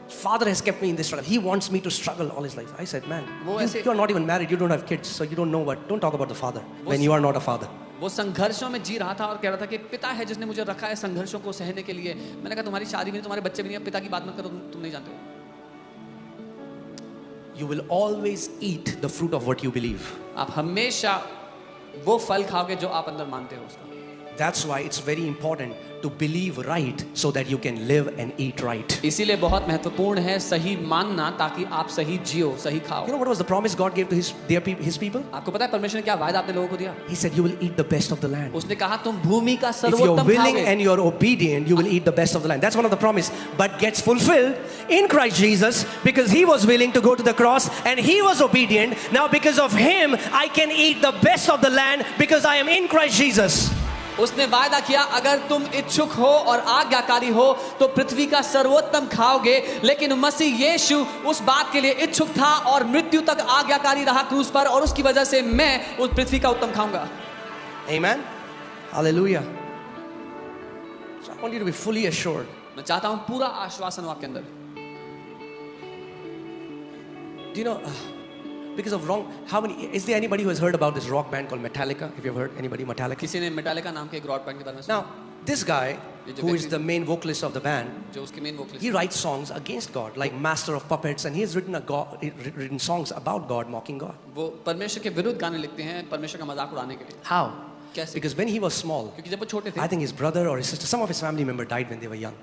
Father has kept me in this struggle. He wants me to struggle all his life. I said, man, you are not even married. You don't have kids. So you don't know what. Don't talk about the Father when you are not a father. वो संघर्षों में जी रहा था और कह रहा था कि पिता है जिसने मुझे रखा है संघर्षों को सहने के लिए. मैंने कहा तुम्हारी शादी भी नहीं, तुम्हारे बच्चे भी नहीं, पिता की बात मत करो, तुम नहीं जानते हो. You will always eat the fruit of what you believe. आप हमेशा वो फल खाओगे जो आप अंदर मानते हो उसका. That's why it's very important to believe right so that you can live and eat right. इसीलिए बहुत महत्वपूर्ण है सही मानना ताकि आप सही जियो, सही खाओ. You know what was the promise God gave to his people? आपको पता है परमेश्वर ने क्या वायदा आपने लोगों को दिया? He said you will eat the best of the land. उसने कहा तुम भूमि का If you're सर्वोत्तम willing खाओगे. and you're obedient, you will eat the best of the land. That's one of the promise, but gets fulfilled in Christ Jesus because he was willing to go to the cross and he was obedient. Now because of him, I can eat the best of the land because I am in Christ Jesus. उसने वायदा किया अगर तुम इच्छुक हो और आज्ञाकारी हो तो पृथ्वी का सर्वोत्तम खाओगे. लेकिन मसीह यीशु उस बात के लिए इच्छुक था और मृत्यु तक आज्ञाकारी रहा क्रूस पर और उसकी वजह से मैं उस पृथ्वी का उत्तम खाऊंगा. Amen. Hallelujah. So I want you to be fully assured. मैं चाहता हूं पूरा आश्वासन हो आपके अंदर. Do you know Because of wrong. How many? Is there anybody who has heard about this rock band called Metallica? If you've heard anybody Metallica. किसी ने मेटालिका नाम के एक रॉक बैंड के बारे में सुना? Now this guy, who is the main vocalist of the band, जो उसके main vocalist, he writes songs against God, like Master of Puppets, and he has written songs about God, mocking God. वो परमेश्वर के विरुद्ध गाने लिखते हैं परमेश्वर का मजाक उड़ाने के लिए। How? कैसे? Because when he was small, क्योंकि जब वो छोटे थे, I think his brother or his sister, some of his family member died when they were young,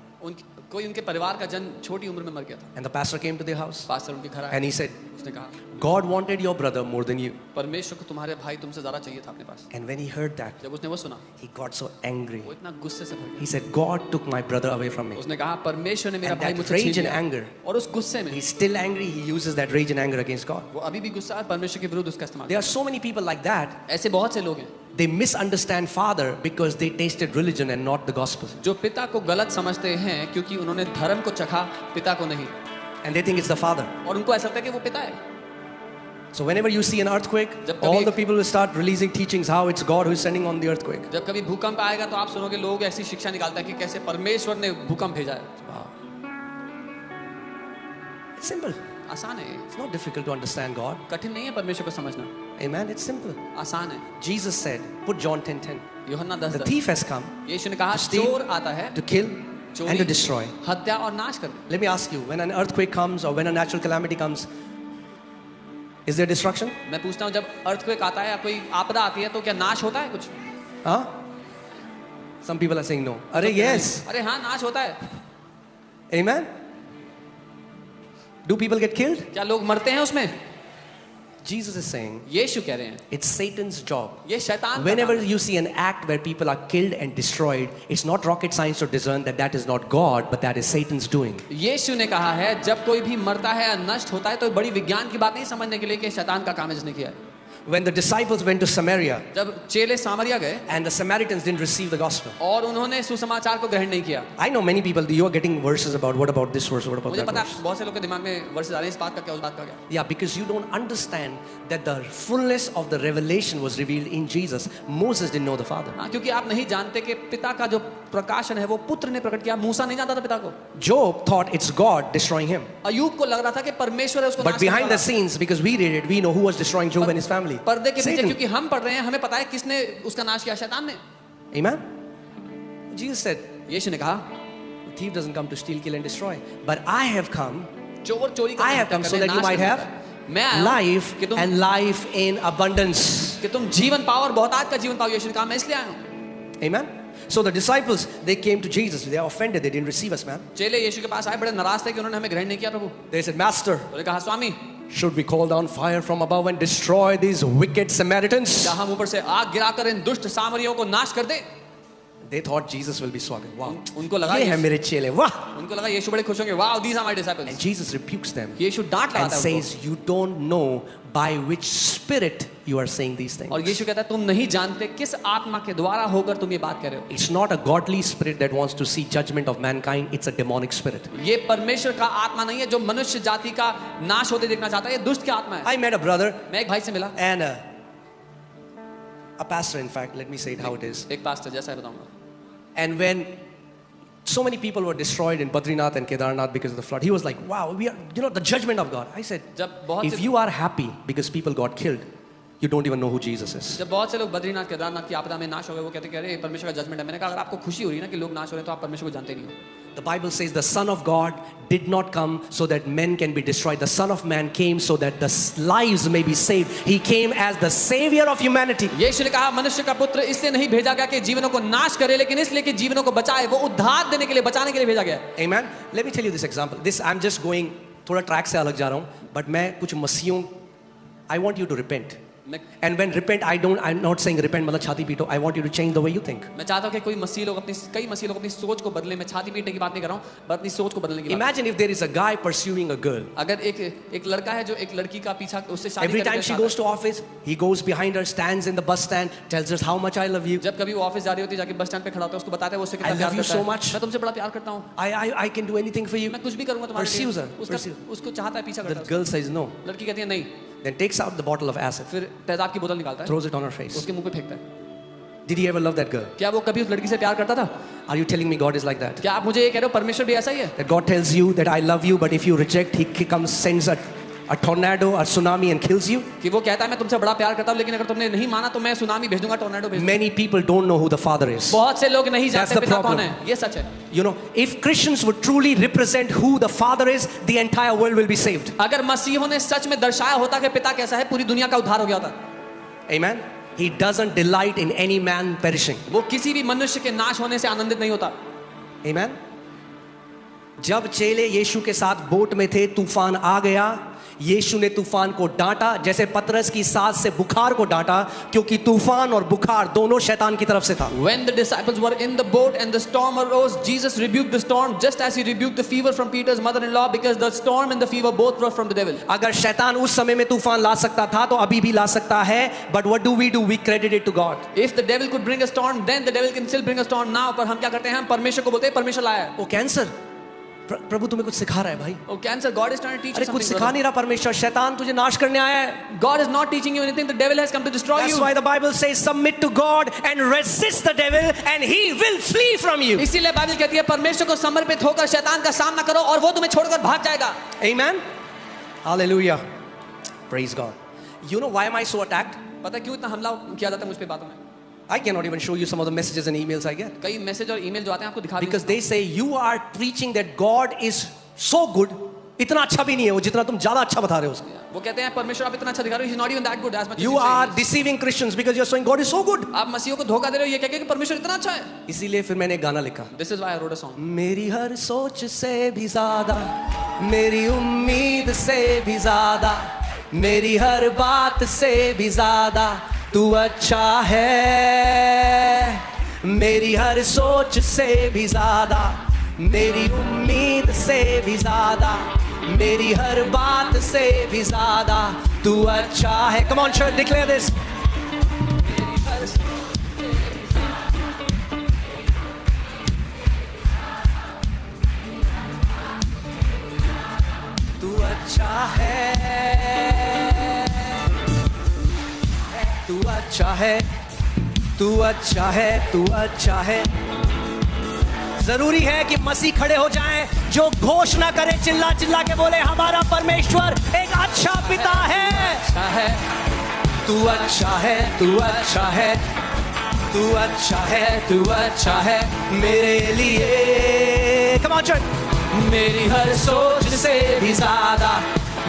कोई उनके परिवार का जन छोटी उम्र में मर गया था। and the pastor came to their house, pastor उनके घर आया, and he said, उसने कहा God wanted your brother more than you. परमेश्वर को तुम्हारे भाई तुमसे ज्यादा चाहिए था अपने पास। And when he heard that, जब उसने वो सुना, he got so angry. वो इतना गुस्से से भर गया। He said, God took my brother away from me. उसने कहा परमेश्वर ने मेरा And भाई that मुझसे छीन rage and लिया। anger, और उस गुस्से में he's still angry. He uses that rage and anger against God. वो अभी भी गुस्सा है, परमेश्वर के विरुद्ध उसका इस्तेमाल। There are so many people like that. ऐसे बहुत से लोग हैं They misunderstand Father because they tasted religion and not the gospel. जो पिता को गलत समझते हैं क्योंकि उन्होंने धर्म को चखा, पिता को नहीं, And they think it's the Father. और उनको ऐसा लगता है कि वो पिता है। So whenever you see an earthquake, जब कभी- all the people will start releasing teachings how it's God who is sending on the earthquake. जब कभी भूकंप आएगा तो आप सुनोगे लोग ऐसी शिक्षा निकालता है कि कैसे परमेश्वर ने भूकंप भेजा है। Wow. It's simple. आसान है, It's not difficult to understand God. कठिन नहीं है परमेश्वर को समझना, Amen. It's simple. आसान है। Jesus said, put John 10:10. यूहन्ना The 10:10, thief has come यीशु ने कहा to steal, चोर आता है to kill, and to चोरी, destroy. हत्या और नाश कर। Let me ask you, when an earthquake comes or when a natural calamity comes, is there destruction? मैं पूछता हूँ जब अर्थक्वेक आता है या कोई आपदा आती है तो क्या नाश होता है कुछ? Huh? Some people are saying no. Arey, yes. अरे हाँ नाश होता है। Amen. Do people get killed? क्या लोग मरते हैं उसमें? Jesus is saying यीशु कह रहे हैं it's Satan's job. ये शैतान का Whenever काम है। you see an act where people are killed and destroyed, it's not rocket science to discern that that is not God, but that is Satan's doing. यीशु ने कहा है जब कोई भी मरता है या नष्ट होता है तो बड़ी विज्ञान की बात नहीं समझने के लिए कि शैतान का काम है जिसने किया है। When the disciples went to Samaria जब चेले सामरिया गए and the Samaritans didn't receive the gospel. और उन्होंने सुसमाचार को ग्रहण नहीं किया। I know many people, you are getting verses about what about this verse, what about मुझे that पता verse. है बहुत से लोग के दिमाग में वर्सेस आ रहे हैं इस बात का क्या उस बात का क्या। Yeah, because you don't understand that the fullness of the revelation was revealed in Jesus. Moses didn't know the Father. हाँ, क्योंकि आप नहीं जानते कि पिता का जो प्रकाशन है वो पुत्र ने प्रकट किया। मूसा नहीं जानता था पिता को। Job thought it's God destroying him. Ayub को लग रहा था कि परमेश्वर है उसको But नाश करने behind the वाला। scenes, because we read it, we know who was destroying Job and his family. पर्दे के पीछे Satan. क्योंकि हम पढ़ रहे हैं हमें पता है किसने उसका नाश किया, शैतान ने। Amen? Jesus said, यीशु ने कहा the thief doesn't come to steal, kill and destroy. But I have come, चोर चोरी I have come so that you might have मैं आया हूं life कि तुम and life in abundance. कि तुम जीवन पाओ और बहुत आज का जीवन पाओ। यीशु ने कहा मैं इसलिए आया हूं। Amen? So the disciples, they came to Jesus. They are offended. They didn't receive us, man. चेले यीशु के पास आए बड़े नाराज थे कि उन्होंने हमें ग्रहण नहीं किया प्रभु। They said, Master, उन्होंने कहा स्वामी should we call down fire from above and destroy these wicked Samaritans? क्या हम ऊपर से आग गिराकर इन दुष्ट सामरियों को नाश कर दे? They thought Jesus will be swagging. Wow. उनको लगा ये है मेरे चेले. Wow. उनको लगा यीशु बड़े खुश होंगे। Wow these are my And disciples. Jesus rebukes them यीशु डांट and लगाता है उनको। says, you don't know by which spirit you are saying these things. और यीशु कहता है तुम नहीं जानते किस आत्मा के द्वारा होकर तुम ये बात कर रहे हो। It's not a godly spirit that wants to see judgment of mankind. It's a demonic spirit. ये परमेश्वर का आत्मा नहीं है जो मनुष्य जाति का नाश होते देखना चाहता है, ये दुष्ट की आत्मा है। I met a brother मैं एक भाई से मिला, and a pastor, in fact, let me say it how it is. एक पास्टर जैसा है बताऊंगा। And when so many people were destroyed in Badrinath and Kedarnath because of the flood, he was like, wow, we are, the judgment of God. I said, जब बहुत if से you are happy because people got killed, you don't even know who Jesus is. जब बहुत से लोग बद्रीनाथ केदारनाथ की आपदा में नाश हो गए वो कहते कह रहे परमेश्वर का जजमेंट है। मैंने कहा अगर आपको खुशी हो रही है ना कि लोग नाश हो रहे हैं तो आप परमेश्वर को जानते नहीं हो। The Bible says the Son of God did not come so that men can be destroyed. The Son of Man came so that the lives may be saved. He came as the Savior of humanity. यीशु ने कहा मनुष्य का पुत्र इसलिए नहीं भेजा गया कि जीवनों को नाश करे लेकिन इसलिए कि जीवनों को बचाए। वो उद्धार देने के लिए, बचाने के लिए भेजा गया। Amen. Let me tell you this example. This I'm just going थोड़ा ट्रैक से अलग जा रहा हूँ, but मैं कुछ मसीहों, I want you to repent. And when repent, I'm not saying repent मतलब छाती पीटो. I want you to change the way you think. मैं चाहता हूँ कि कई मसीह लोग अपनी सोच को बदले। मैं छाती पीटने की बात नहीं कर रहा हूँ, बस अपनी सोच को बदलने की बात। Imagine if there is a guy pursuing a girl. अगर एक लड़का है जो एक लड़की का पीछा उससे शादी Every करने time के she साथ goes to office, he goes behind her, stands in the bus stand, tells her how much I love you. जब कभी वो ऑफिस जा रही होती है जाके बस स्टैंड पे खड़ा होता है उसको बताता है वो उससे कितना I प्यार love you करता so है। much. मैं तुमसे बड़ा प्यार करता हूँ, I can do anything for you. मैं कुछ भी करूँगा तुम्हारे Pursues लिए। her. उसको चाहता है, पीछा करता The है। girl says no. लड़की कहती है नहीं, Then takes out the bottle of acid, फिर तेजाब की बोतल निकालता है, throws it on her face. उसके मुंह पे फेंकता है। Did he ever love that girl? क्या वो कभी उस लड़की से प्यार करता था? Are you telling me God is like that? क्या आप मुझे ये कह रहे हो परमेश्वर भी ऐसा ही है? That God tells you that I love you, but if you reject, He comes, sends a tornado or tsunami and kills you? कि वो कहता है मैं तुमसे बड़ा प्यार करता हूँ, लेकिन अगर तुमने नहीं माना तो मैं सुनामी भेज दूंगा, टोर्नेडो भेज दूंगा। Many people don't know who the Father is. बहुत से लोग नहीं That's जानते the पिता कौन problem. है, ये सच है। You know, if Christians would truly represent who the Father is, the entire world will be saved. अगर मसीहों ने सच में दर्शाया होता कि पिता कैसा है, पूरी दुनिया का उद्धार हो गया होता। Amen. He doesn't delight in any man perishing. वो किसी भी मनुष्य के नाश होने से आनंदित नहीं होता। Amen. जब चेले यीशु के साथ बोट में थे, तूफान आ गया, यीशु ने तूफान को डांटा, जैसे पतरस की सांस से बुखार को डांटा, क्योंकि तूफान और बुखार दोनों शैतान की तरफ से था। When the disciples were in the boat and the storm arose, Jesus rebuked the storm just as he rebuked the fever from Peter's mother-in-law, because the storm and the fever both were from the devil. अगर शैतान उस समय में तूफान ला सकता था तो अभी भी ला सकता है, but what do? We credit it to God. If the devil could bring a storm, then the devil can still bring a storm now. पर हम क्या करते हैं? हम परमेश्वर को बोलते हैं परमेश्वर लाया है। वो कैंसर, प्रभु तुम्हें कुछ सिखा रहा है भाई। Oh cancer, God is trying to teach you अरे कुछ something. सिखा नहीं रहा परमेश्वर, शैतान तुझे नाश करने आया है। God is not teaching you anything. The devil has come to destroy That's you. why the Bible says submit to God and resist the devil and he will flee from you. इसीलिए Bible कहती है परमेश्वर को समर्पित होकर शैतान का सामना करो और वो तुम्हें छोड़कर भाग जाएगा। Amen. Hallelujah. Praise God. You know why am I so attacked? पता है क्यों इतना हमला किया जाता है मुझ पे बातों में? I cannot even show you some of the messages and emails I get. कई मैसेज और ईमेल जो आते हैं आपको दिखा Because they say you are preaching that God is so good. इतना अच्छा भी नहीं है वो जितना तुम ज्यादा अच्छा बता रहे हो उसको. वो कहते हैं परमेश्वर आप इतना अच्छा दिखा रहे हो, he's not even that good as much as You you are say. deceiving Christians because you are saying God is so good. आप मसीहों को धोखा दे रहे हो ये कह के कि परमेश्वर इतना अच्छा है। इसीलिए फिर मैंने एक गाना लिखा. This is why I wrote a song. मेरी हर सोच से भी ज्यादा, मेरी उम्मीद से भी ज्यादा, मेरी हर बात से भी ज्यादा तू अच्छा है। मेरी हर सोच से भी ज्यादा, मेरी उम्मीद से भी ज्यादा, मेरी हर बात से भी ज्यादा तू अच्छा है। Come on church, declare this. तू अच्छा है, तू अच्छा है, तू अच्छा है, तू अच्छा है। जरूरी है कि मसीह खड़े हो जाएं जो घोषणा करे, चिल्ला चिल्ला के बोले हमारा परमेश्वर एक अच्छा पिता है। अच्छा है, तू अच्छा है, तू अच्छा है, तू अच्छा है, तू अच्छा है मेरे लिए। Come on church. मेरी हर सोच से भी ज्यादा,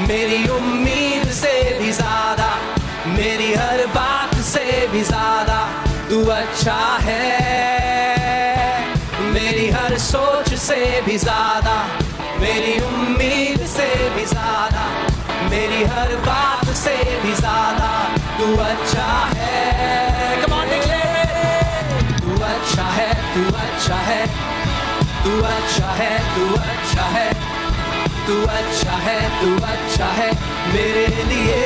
मेरी उम्मीद से भी ज्यादा, मेरी हर बात से भी ज्यादा तू अच्छा है। मेरी हर सोच से भी ज्यादा, मेरी उम्मीद से भी ज्यादा, मेरी हर बात से भी ज्यादा तू अच्छा है। Come on, declare it. तू अच्छा है, तू अच्छा है, तू अच्छा है, तू अच्छा है, तू अच्छा है, तू अच्छा है मेरे लिए।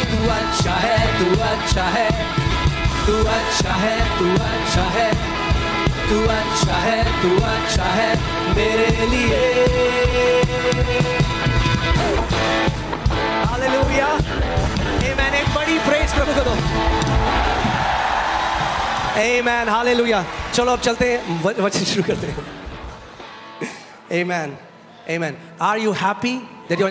तू अच्छा है, तू अच्छा है, तू अच्छा है, तू अच्छा है, तू अच्छा है, तू अच्छा है मेरे लिए। हालेलुया। आमेन। एक बड़ी प्रेज प्रभु को दो। Amen, hallelujah. चलो अब चलते हैं, वचन शुरू करते हैं। Amen, amen. Are you happy that you